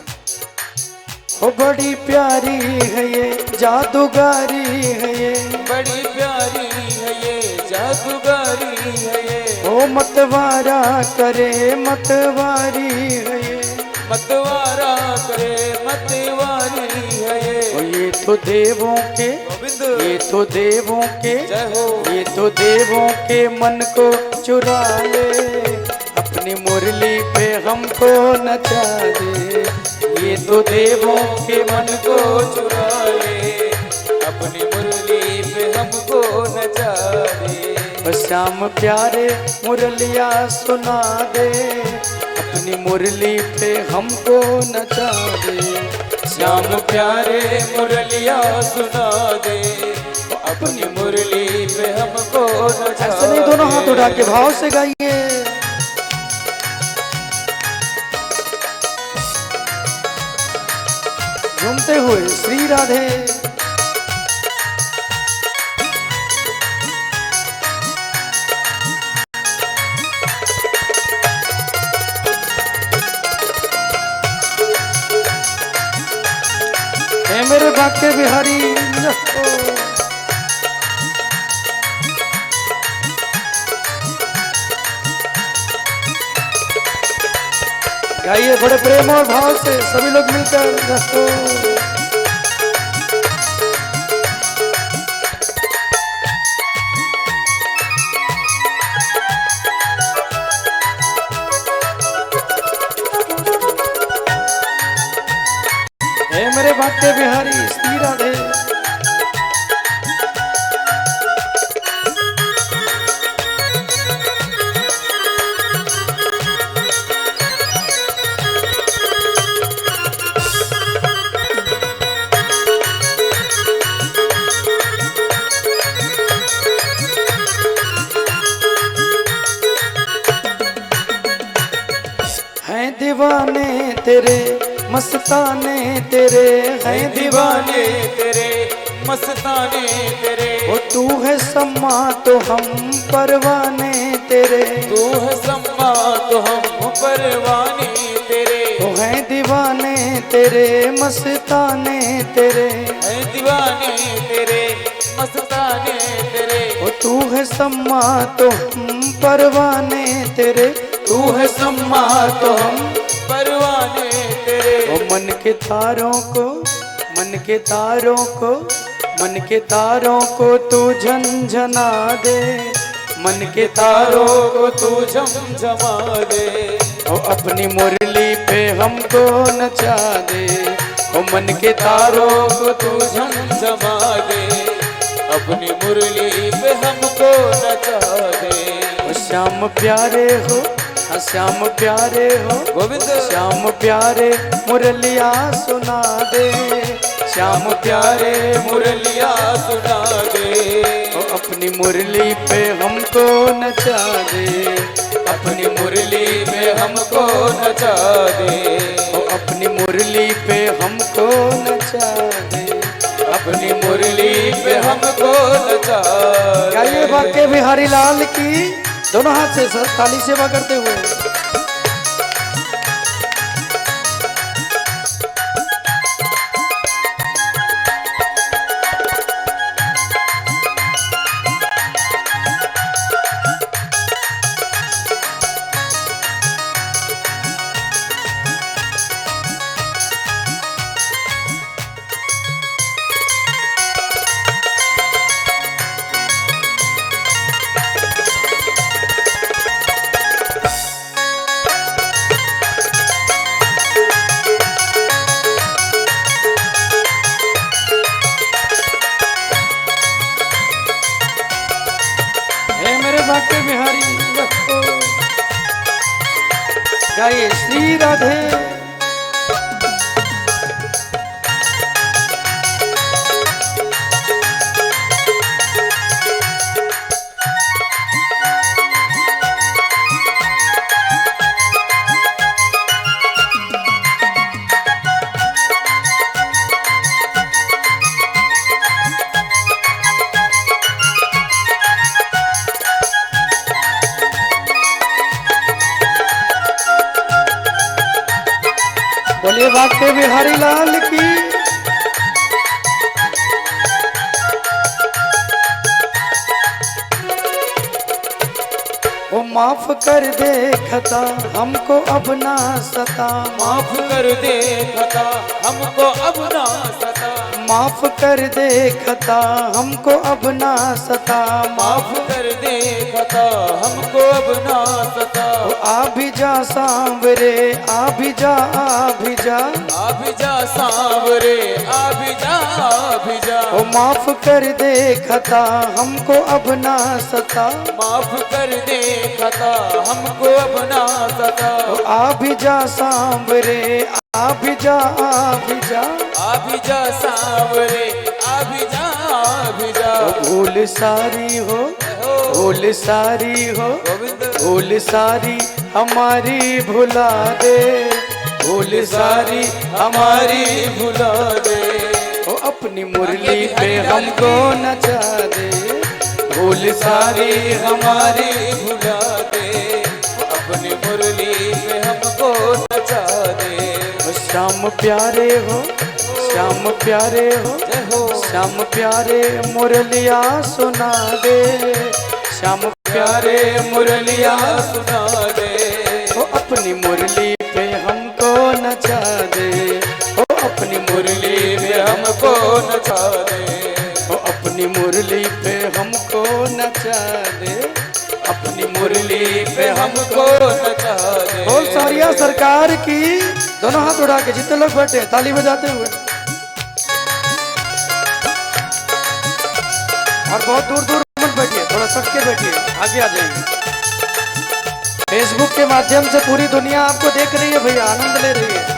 ओ बड़ी प्यारी है ये जादूगारी है ये, बड़ी प्यारी है ये जादूगारी है ये। ओ मतवारा करे मतवारी है ये, मतवारा करे मतवारी है ये। ओ ये तो देवों के, गोविंद ये तो देवों के, जय हो। ये तो देवों के मन को चुरा ले, अपनी मुरली पे हमको नचा दे। ये तो देवों के मन को चुरा ले, अपनी मुरली पे हमको नचा दे। श्याम प्यारे मुरलिया सुना दे, अपनी मुरली पे हमको नचा दे। श्याम प्यारे मुरलिया सुना दे, अपनी मुरली पे हमको नचा ऐसे नहीं, दोनों हाथ उठा के भाव से गाइए। झूमते हुए श्री राधे। हे मेरे बाके बिहारी, गाइए बड़े प्रेम और भाव से सभी लोग मिलकर। हे मेरे बाके बिहारी श्री राधे। हैं दीवाने तेरे मस्ताने तेरे, हैं दीवाने तेरे मस्ताने तेरे। ओ तू है सम्मा तो हम परवाने तेरे, तू है सम्मा तो हम परवाने तेरे। ओ हैं दीवाने तेरे मस्ताने तेरे, हैं दीवाने तेरे मस्ताने तेरे। ओ तू है सम्मा तो हम परवाने तेरे, तू है सम्मा तो हम परवाने तेरे। ओ मन के तारों को, मन के तारों को, मन के तारों को तू झंझना दे, मन के तारों को तू झमझमा दे। ओ अपनी मुरली पे हमको नचा दे। ओ मन के तारों को तू झमझमा दे, अपनी मुरली पे हमको नचा दे। ओ श्याम प्यारे हो, श्याम प्यारे हो गोविंद। श्याम प्यारे मुरलिया सुना दे, श्याम प्यारे मुरलिया सुना दे। ओ अपनी मुरली पे हमको नचा दे, अपनी मुरली पे हमको नचा दे। ओ अपनी मुरली पे हमको नचा दे, अपनी मुरली पे हमको नचा दे। गाइए बाके बिहारी लाल की, दोनों हाथ से ताली सेवा करते हुए। बाके बिहारी गाइए श्री राधे। मेरे बाके बिहारी लाल की। ओ माफ कर दे खता हमको अब ना सता, माफ कर दे खता हमको अब ना सता, माफ कर दे खता हमको अब ना सता, माफ कर दे खता हमको अब ना सता। ओ आ भी जा सांवरे आ भी जा आ भी जा, आ भी जा सांवरे आ भी जा आ भी जा। ओ माफ कर दे खता हमको अब ना सता, माफ कर दे खता हमको अब ना सता। ओ आ भी जा सांवरे आ भी जा आ भी जा, आ भी जा सांवरे आ भी जा आ भी जा। ओ भूल सारी हो भूल सारी हो, गोविंद भूल सारी हमारी भुला दे, भूल सारी हमारी भुला दे। ओ अपनी मुरली पे हमको नचा दे, भूल सारी हमारी भुला दे, अपनी मुरली पे हमको नचा दे। ओ श्याम प्यारे हो श्याम प्यारे हो, जय हो श्याम प्यारे मुरलिया सुना दे, श्याम प्यारे मुरलिया सुना दे। ओ अपनी मुरली पे हमको नचा दे, ओ अपनी मुरली पे हमको नचा दे। ओ अपनी मुरली पे हमको नचा दे, अपनी मुरली पे हमको नचा दे। बोल सारिया सरकार की। दोनों हाथ उड़ा के जितने लोग बैठे हैं ताली बजाते हुए, और बहुत दूर दूर मत बैठिए, थोड़ा सट के बैठिए, आगे आ जाइए। फेसबुक के माध्यम से पूरी दुनिया आपको देख रही है भैया, आनंद ले रही है।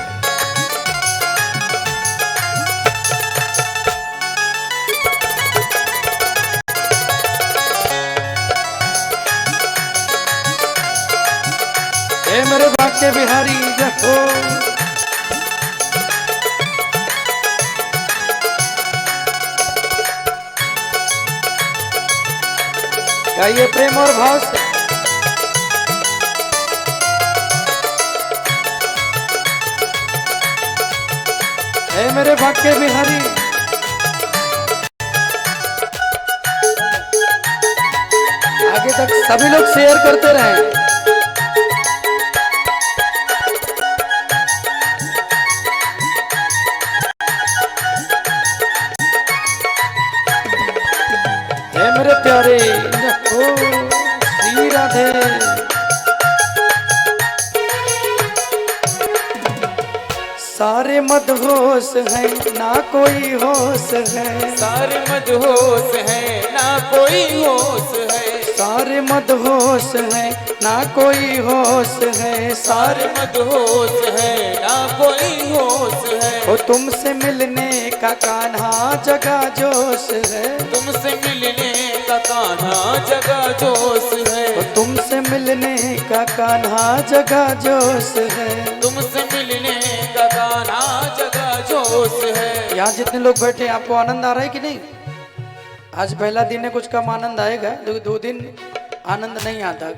ए मेरे बाके बिहारी जय हो। गाइए प्रेम और भाव से। ए मेरे बाके बिहारी, आगे तक सभी लोग शेयर करते रहें। हे मेरे प्यारे ओ श्री राधे। सारे मदहोश हैं ना कोई होश है, सारे मदहोश हैं ना कोई होश है, सारे मदहोश हैं ना कोई होश है, सारे मदहोश हैं ना कोई होश है। ओ तुमसे मिलने का कान्हा जगा जोश है, तुमसे मिलने का कान्हा जगा जोश है, ओ तुमसे मिलने का कान्हा जगा जोश है। तुमसे मिलने का कान्हा जगा जोश है। यहाँ जितने लोग बैठे हैं आपको आनंद आ रहा है कि नहीं? आज पहला दिन है, कुछ कम आनंद आएगा, 2 दिन आनंद नहीं आता,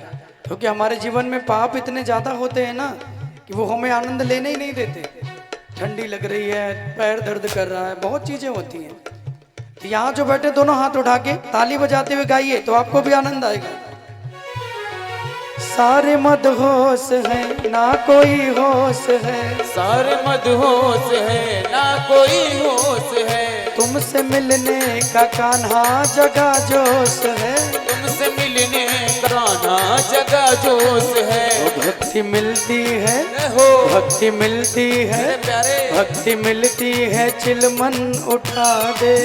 क्योंकि हमारे जीवन में पाप इतने ज्यादा होते हैं ना कि वो हमें आनंद लेने ही नहीं देते। ठंडी लग रही है, पैर दर्द कर रहा है, बहुत चीजें होती हैं। तो यहाँ जो बैठे दोनों हाथ उठा के ताली बजाते हुए गाइए तो आपको भी आनंद आएगा। सारे मदहोश हैं ना कोई होश है, सारे मदहोश है ना कोई होश है, तुमसे मिलने का कान्हा जगा जोश है, तुमसे मिलने का कान्हा जगा जोश है। भक्ति मिलती है हो भक्ति मिलती है, मेरे प्यारे भक्ति मिलती है चिलमन उठा दे,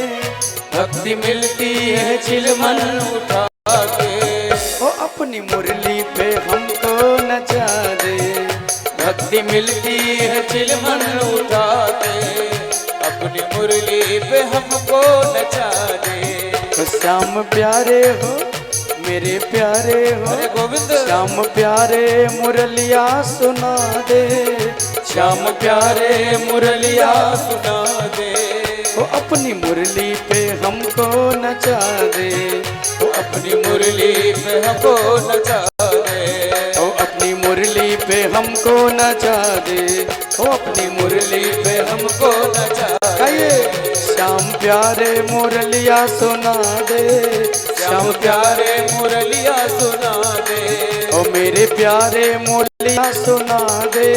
भक्ति मिलती है चिलमन उठा के, ओ अपनी मुरली पे हमको नचा दे, भक्ति मिलती है चिलमन उठा के, अपनी मुरली पे हमको नचा दे। तो श्याम प्यारे हो मेरे प्यारे हो, अरे गोविंद श्याम प्यारे मुरलिया सुना दे, श्याम प्यारे मुरलिया सुना दे, ओ अपनी मुरली पे हमको नचा दे, वो अपनी मुरली पे हमको नचा दे, ओ अपनी मुरली पे हमको नचा दे, ओ अपनी अपनी मुरली पे हमको नचा गाइए। श्याम प्यारे मुरलिया सुना दे, श्याम प्यारे मुरलिया सुना दे, ओ मेरे प्यारे मुरलिया सुना दे,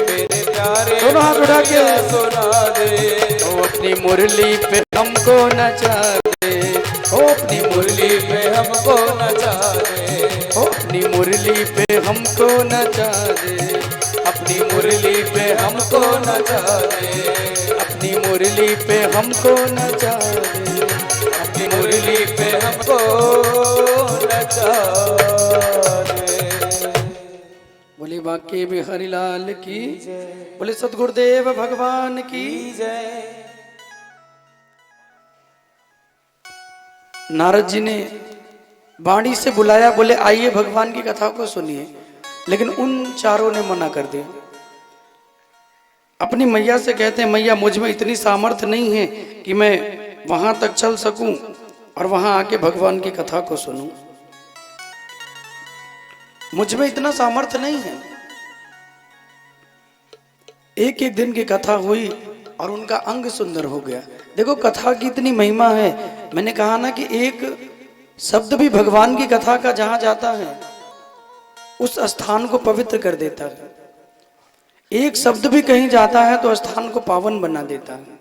मेरे प्यारे दोनों हाथ उठा के सुना दे, ओ अपनी मुरली पे हमको नचा दे, ओ अपनी मुरली पे हमको नचा दे, ओ अपनी मुरली पे हमको नचा दे, अपनी मुरली पे हमको नचा दे, अपनी मुरली पे हमको नचा दे, अपनी मुरली पे हमको नचा दे। बोले बाके बिहारी लाल की, बोले सतगुरुदेव भगवान की जय। नारद जी ने वाणी से बुलाया, बोले आइए भगवान की कथा को सुनिए, लेकिन उन चारों ने मना कर दिया। अपनी मैया से कहते हैं, मैया मुझ में इतनी सामर्थ्य नहीं है कि मैं वहां तक चल सकूं और वहां आके भगवान की कथा को सुनूं, मुझ में इतना सामर्थ्य नहीं है। एक एक दिन की कथा हुई और उनका अंग सुंदर हो गया। देखो कथा की इतनी महिमा है। मैंने कहा ना कि एक शब्द भी भगवान की कथा का जहां जाता है उस स्थान को पवित्र कर देता है। एक शब्द भी कहीं जाता है तो स्थान को पावन बना देता है।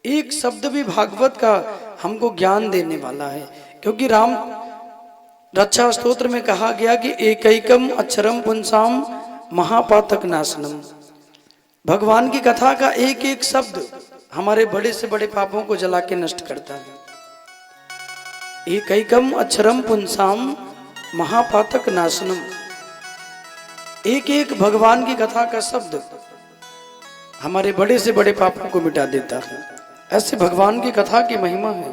एक शब्द भी भागवत का हमको ज्ञान देने वाला है, क्योंकि राम रक्षा स्तोत्र में कहा गया कि एकैकम अक्षरम पुंसाम महापातक नाशनम। भगवान की कथा का एक एक शब्द हमारे बड़े से बड़े पापों को जला के नष्ट करता है। एकैकम अक्षरम पुंसाम महापातक नाशनम। एक एक भगवान की कथा का शब्द हमारे बड़े से बड़े पापों को मिटा देता है। ऐसे भगवान की कथा की महिमा है।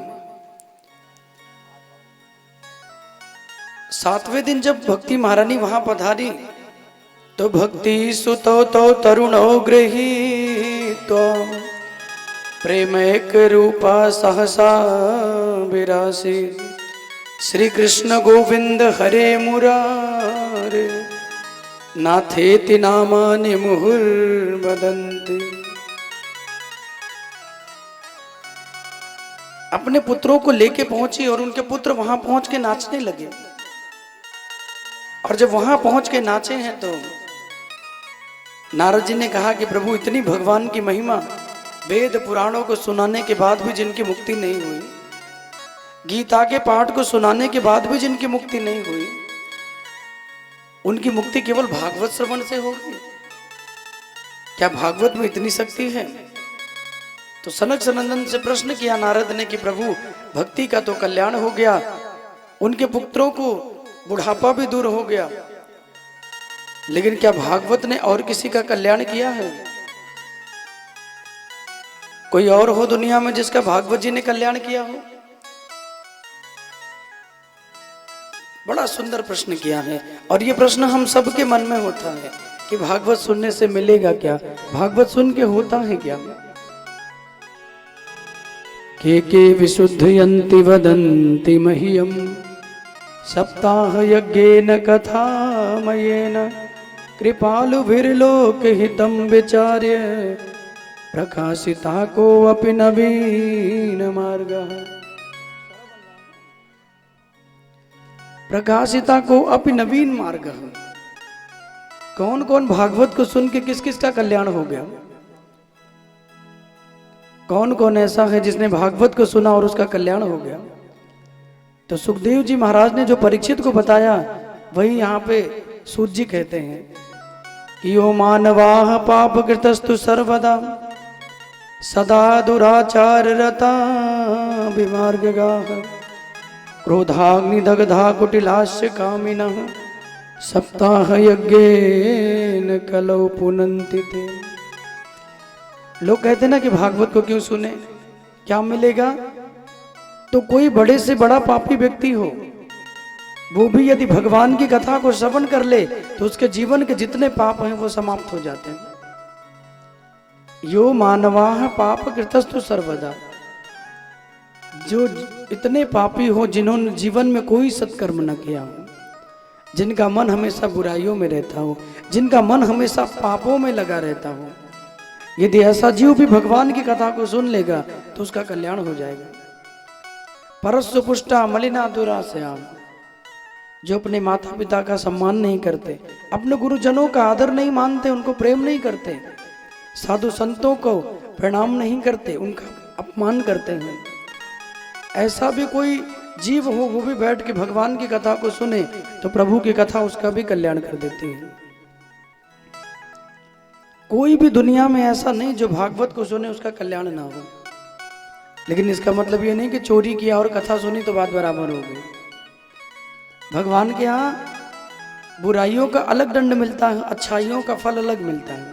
7वें दिन जब भक्ति महारानी वहां पधारी तो भक्ति सुतो तो तरुणो गृहीतो प्रेम एक रूपा सहसा विरासी। श्री कृष्ण गोविंद हरे मुरारे नाथेति नामानि मुहुर्वदन्ति। अपने पुत्रों को लेके पहुंची और उनके पुत्र वहां पहुंच के नाचने लगे। और जब वहां पहुंच के नाचे हैं तो नारद जी ने कहा कि प्रभु इतनी भगवान की महिमा, वेद पुराणों को सुनाने के बाद भी जिनकी मुक्ति नहीं हुई, गीता के पाठ को सुनाने के बाद भी जिनकी मुक्ति नहीं हुई, उनकी मुक्ति केवल भागवत श्रवण से होगी। क्या भागवत में इतनी शक्ति है? तो सनक सनंदन से प्रश्न किया नारद ने कि प्रभु भक्ति का तो कल्याण हो गया, उनके पुत्रों को बुढ़ापा भी दूर हो गया, लेकिन क्या भागवत ने और किसी का कल्याण किया है? कोई और हो दुनिया में जिसका भागवत जी ने कल्याण किया हो? बड़ा सुंदर प्रश्न किया है। और ये प्रश्न हम सबके मन में होता है कि भागवत सुनने से मिलेगा क्या, भागवत सुन के होता है क्या? के विशुद्धयन्ति वदन्ति मह्यम सप्ताह यज्ञेन कथामयेन कृपालुभिर्लोकहितं विचार्य प्रकाशिता को अपि नवीन मार्गः। प्रकाशिता को अपि नवीन मार्गः। कौन कौन भागवत को सुन के किस किस का कल्याण हो गया? कौन कौन ऐसा है जिसने भागवत को सुना और उसका कल्याण हो गया? तो सुखदेव जी महाराज ने जो परीक्षित को बताया वही यहाँ पे सूत जी कहते हैं कि यो मानवाः पाप कृतस्तु सर्वदा सदा दुराचार रता विमार्गगाः क्रोधाग्निदग्धा कुटिलास्य कामिनः सप्ताह यज्ञेन कलौ पुनन्ति ते। लोग कहते ना कि भागवत को क्यों सुने, क्या मिलेगा? तो कोई बड़े से बड़ा पापी व्यक्ति हो, वो भी यदि भगवान की कथा को श्रवण कर ले तो उसके जीवन के जितने पाप हैं वो समाप्त हो जाते हैं। यो मानवाः पाप कृतस्तु सर्वदा। जो इतने पापी हो जिन्होंने जीवन में कोई सत्कर्म न किया हो, जिनका मन हमेशा बुराइयों में रहता हो, जिनका मन हमेशा पापों में लगा रहता हो, यदि ऐसा जीव भी भगवान की कथा को सुन लेगा तो उसका कल्याण हो जाएगा। परस्व पुष्टा मलिना दुराश्याम, जो अपने माता पिता का सम्मान नहीं करते, अपने गुरुजनों का आदर नहीं मानते, उनको प्रेम नहीं करते, साधु संतों को प्रणाम नहीं करते, उनका अपमान करते हैं, ऐसा भी कोई जीव हो, वो भी बैठ के भगवान की कथा को सुने तो प्रभु की कथा उसका भी कल्याण कर देती है। कोई भी दुनिया में ऐसा नहीं जो भागवत को सुने उसका कल्याण ना हो। लेकिन इसका मतलब ये नहीं कि चोरी किया और कथा सुनी तो बात बराबर हो गई। भगवान के यहाँ बुराइयों का अलग दंड मिलता है, अच्छाइयों का फल अलग मिलता है।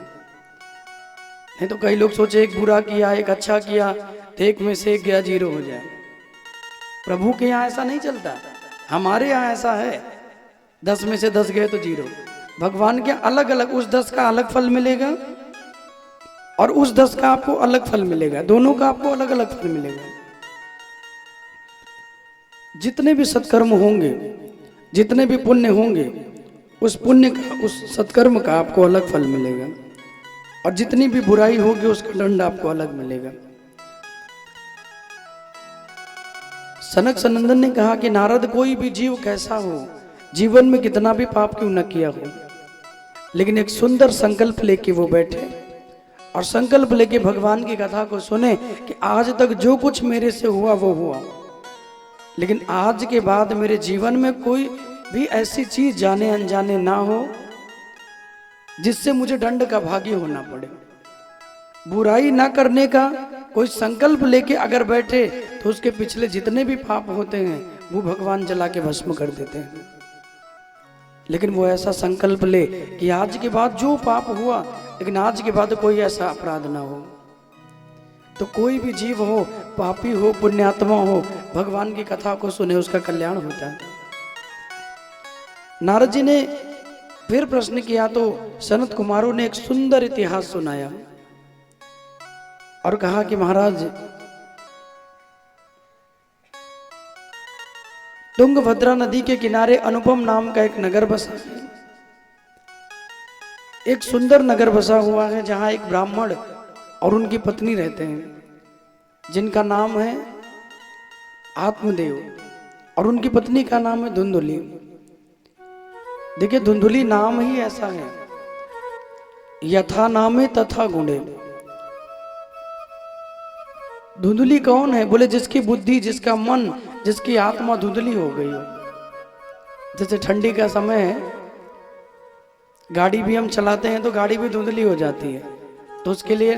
नहीं तो कई लोग सोचे एक बुरा किया एक अच्छा किया तो एक में से एक गया 0 हो जाए। प्रभु के यहाँ ऐसा नहीं चलता, हमारे यहाँ ऐसा है 10 में से 10 गए तो 0। भगवान के अलग अलग, उस 10 का अलग फल मिलेगा और उस 10 का आपको अलग फल मिलेगा, दोनों का आपको अलग अलग फल मिलेगा। जितने भी सत्कर्म होंगे, जितने भी पुण्य होंगे, उस पुण्य का, उस सत्कर्म का आपको अलग फल मिलेगा और जितनी भी बुराई होगी उसका दंड आपको अलग मिलेगा। सनक सनंदन ने कहा कि नारद, कोई भी जीव कैसा हो, जीवन में कितना भी पाप क्यों न किया हो, लेकिन एक सुंदर संकल्प लेके वो बैठे और संकल्प लेके भगवान की कथा को सुने कि आज तक जो कुछ मेरे से हुआ वो हुआ, लेकिन आज के बाद मेरे जीवन में कोई भी ऐसी चीज जाने अनजाने ना हो जिससे मुझे दंड का भागी होना पड़े। बुराई ना करने का कोई संकल्प लेके अगर बैठे तो उसके पिछले जितने भी पाप होते हैं वो भगवान जला के भस्म कर देते हैं। लेकिन वो ऐसा संकल्प ले कि आज के बाद जो पाप हुआ, लेकिन आज के बाद कोई ऐसा अपराध ना हो। तो कोई भी जीव हो, पापी हो, पुण्यात्मा हो, भगवान की कथा को सुने उसका कल्याण होता है। नारद जी ने फिर प्रश्न किया तो सनत कुमारों ने एक सुंदर इतिहास सुनाया और कहा कि महाराज, तुंगभद्रा नदी के किनारे अनुपम नाम का एक नगर बसा है। एक सुंदर नगर बसा हुआ है जहां एक ब्राह्मण और उनकी पत्नी रहते हैं, जिनका नाम है आत्मदेव और उनकी पत्नी का नाम है धुंधुली। देखिए, धुंधुली नाम ही ऐसा है, यथा नामे तथा गुणे। धुंधुली कौन है? बोले जिसकी बुद्धि, जिसका मन, जिसकी आत्मा धुंधली हो गई हो। जैसे ठंडी का समय है, गाड़ी भी हम चलाते हैं तो गाड़ी भी धुंधली हो जाती है, तो उसके लिए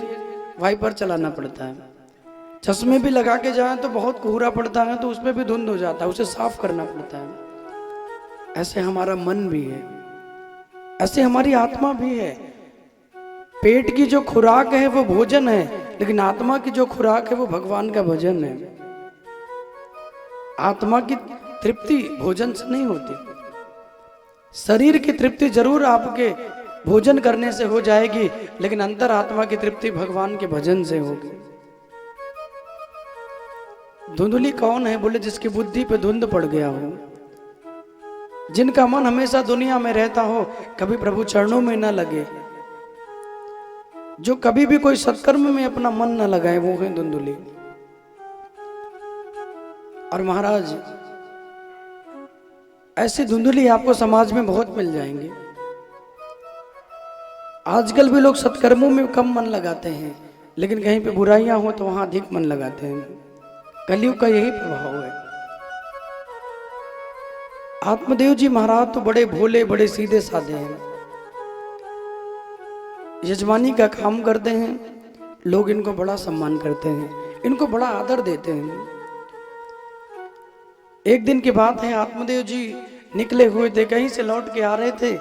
वाइपर चलाना पड़ता है। चश्मे भी लगा के जाएं तो बहुत कोहरा पड़ता है तो उसमें भी धुंध हो जाता है, उसे साफ करना पड़ता है। ऐसे हमारा मन भी है, ऐसे हमारी आत्मा भी है। पेट की जो खुराक है वो भोजन है, लेकिन आत्मा की जो खुराक है वो भगवान का भजन है। आत्मा की तृप्ति भोजन से नहीं होती। शरीर की तृप्ति जरूर आपके भोजन करने से हो जाएगी, लेकिन अंतर आत्मा की तृप्ति भगवान के भजन से होगी। धुंधली कौन है? बोले जिसकी बुद्धि पे धुंध पड़ गया हो, जिनका मन हमेशा दुनिया में रहता हो, कभी प्रभु चरणों में न लगे, जो कभी भी कोई सत्कर्म में अपना मन न लगाए, वो है धुंधली। और महाराज, ऐसे धुंधली आपको समाज में बहुत मिल जाएंगे। आजकल भी लोग सत्कर्मों में कम मन लगाते हैं, लेकिन कहीं पे बुराइयां हो तो वहां अधिक मन लगाते हैं। कलयुग का यही प्रभाव है। आत्मदेव जी महाराज तो बड़े भोले, बड़े सीधे साधे हैं। यजमानी का काम करते हैं, लोग इनको बड़ा सम्मान करते हैं, इनको बड़ा आदर देते हैं। एक दिन की बात है, आत्मदेव जी निकले हुए थे, कहीं से लौट के आ रहे थे,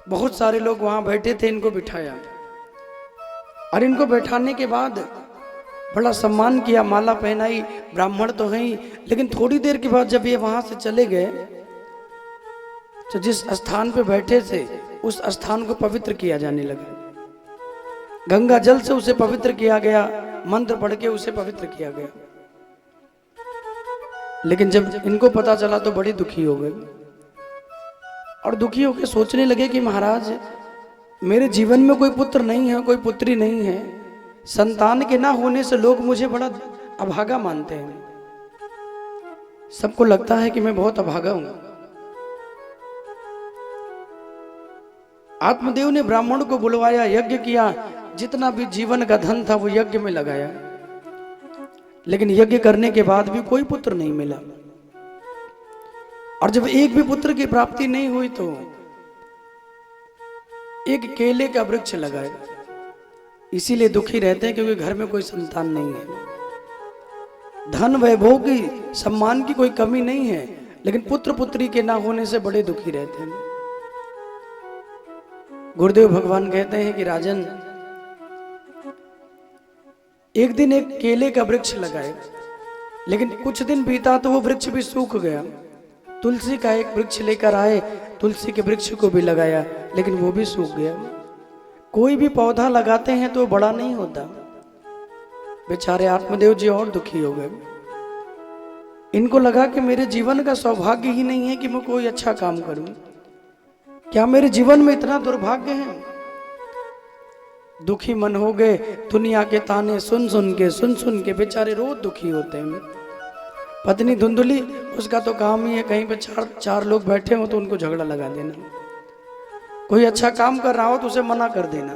बहुत सारे लोग वहां बैठे थे, इनको बिठाया और इनको बैठाने के बाद बड़ा सम्मान किया, माला पहनाई। ब्राह्मण तो हैं ही, लेकिन थोड़ी देर के बाद जब ये वहां से चले गए तो जिस स्थान पे बैठे थे उस स्थान को पवित्र किया जाने लगा। गंगा जल से उसे पवित्र किया गया, मंत्र पढ़ के उसे पवित्र किया गया। लेकिन जब इनको पता चला तो बड़ी दुखी हो गए और दुखी होकर सोचने लगे कि महाराज, मेरे जीवन में कोई पुत्र नहीं है, कोई पुत्री नहीं है। संतान के ना होने से लोग मुझे बड़ा अभागा मानते हैं। सबको लगता है कि मैं बहुत अभागा हूं। आत्मदेव ने ब्राह्मण को बुलवाया, यज्ञ किया, जितना भी जीवन का धन था वो यज्ञ में लगाया, लेकिन यज्ञ करने के बाद भी कोई पुत्र नहीं मिला। और जब एक भी पुत्र की प्राप्ति नहीं हुई तो एक केले का वृक्ष लगाया। इसीलिए दुखी रहते हैं क्योंकि घर में कोई संतान नहीं है। धन वैभव की सम्मान की कोई कमी नहीं है, लेकिन पुत्र पुत्री के ना होने से बड़े दुखी रहते हैं। गुरुदेव भगवान कहते हैं कि राजन, एक दिन एक केले का वृक्ष लगाए, लेकिन कुछ दिन बीता तो वो वृक्ष भी सूख गया। तुलसी का एक वृक्ष लेकर आए, तुलसी के वृक्ष को भी लगाया, लेकिन वो भी सूख गया। कोई भी पौधा लगाते हैं तो वो बड़ा नहीं होता। बेचारे आत्मदेव जी और दुखी हो गए। इनको लगा कि मेरे जीवन का सौभाग्य ही नहीं है कि मैं कोई अच्छा काम करूं। क्या मेरे जीवन में इतना दुर्भाग्य है? दुखी मन हो गए। दुनिया के ताने सुन सुन के बेचारे रोज दुखी होते हैं। पत्नी धुंधुली, उसका तो काम ही है कहीं पे चार लोग बैठे हो तो उनको झगड़ा लगा देना। कोई अच्छा काम कर रहा हो तो उसे मना कर देना।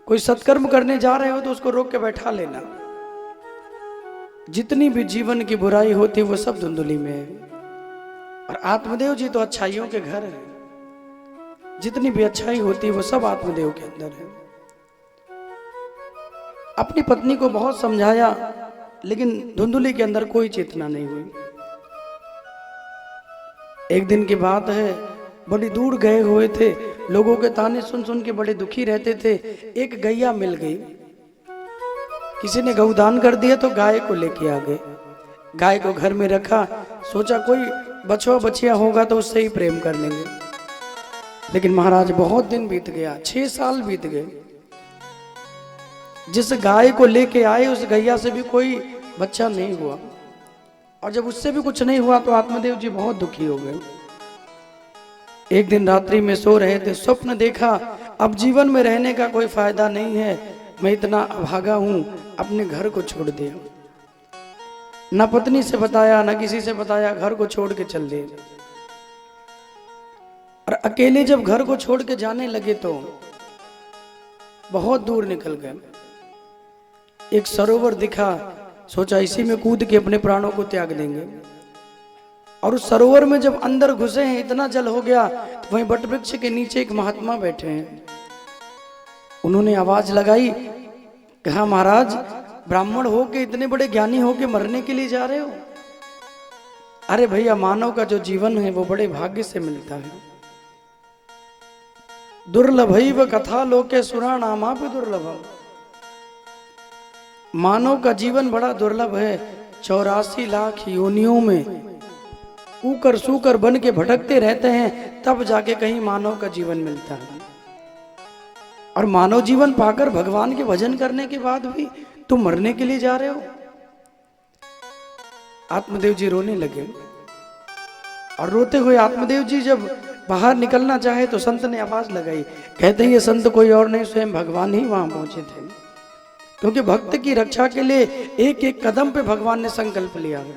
कोई सत्कर्म करने जा रहे हो तो उसको रोक के बैठा लेना। जितनी भी जीवन की बुराई होती है वो सब धुंधुली में है। और आत्मदेव जी तो अच्छाइयों के घर है। जितनी भी अच्छाई होती है वो सब आत्मदेव के अंदर है। अपनी पत्नी को बहुत समझाया, लेकिन धुंधुली के अंदर कोई चेतना नहीं हुई। एक दिन की बात है, बड़ी दूर गए हुए थे, लोगों के ताने सुन के बड़े दुखी रहते थे। एक गैया मिल गई, किसी ने गौदान कर दिया तो गाय को लेके आ गए। गाय को घर में रखा, सोचा कोई बछवा बछिया होगा तो उससे ही प्रेम कर लेंगे। लेकिन महाराज बहुत दिन बीत गया, 6 साल बीत गए। जिस गाय को लेके आए उस गैया से भी कोई बच्चा नहीं हुआ। और जब उससे भी कुछ नहीं हुआ तो आत्मदेव जी बहुत दुखी हो गए। एक दिन रात्रि में सो रहे थे, स्वप्न देखा, अब जीवन में रहने का कोई फायदा नहीं है, मैं इतना अभागा हूं, अपने घर को छोड़ दिया। ना पत्नी से बताया, ना किसी से बताया, घर को छोड़ के चल दिए। और अकेले जब घर को छोड़ के जाने लगे तो बहुत दूर निकल गए। एक सरोवर दिखा, सोचा इसी में कूद के अपने प्राणों को त्याग देंगे। और उस सरोवर में जब अंदर घुसे हैं, इतना जल हो गया, तो वहीं बट वृक्ष के नीचे एक महात्मा बैठे हैं। उन्होंने आवाज लगाई, कहा महाराज, ब्राह्मण हो के, इतने बड़े ज्ञानी हो के मरने के लिए जा रहे हो? अरे भैया, मानव का जो जीवन है वो बड़े भाग्य से मिलता है। दुर्लभैव कथा लोके सुराणामापि दुर्लभम। मानव का जीवन बड़ा दुर्लभ है। 84 लाख योनियों में ऊकर सूकर बन के भटकते रहते हैं, तब जाके कहीं मानव का जीवन मिलता है। और मानव जीवन पाकर भगवान के भजन करने के बाद भी तुम मरने के लिए जा रहे हो? आत्मदेव जी रोने लगे। और रोते हुए आत्मदेव जी जब बाहर निकलना चाहे तो संत ने आवाज लगाई। कहते हैं ये संत कोई और नहीं, स्वयं भगवान ही वहां पहुंचे थे। क्योंकि भक्त की रक्षा के लिए एक एक कदम पे भगवान ने संकल्प लिया है।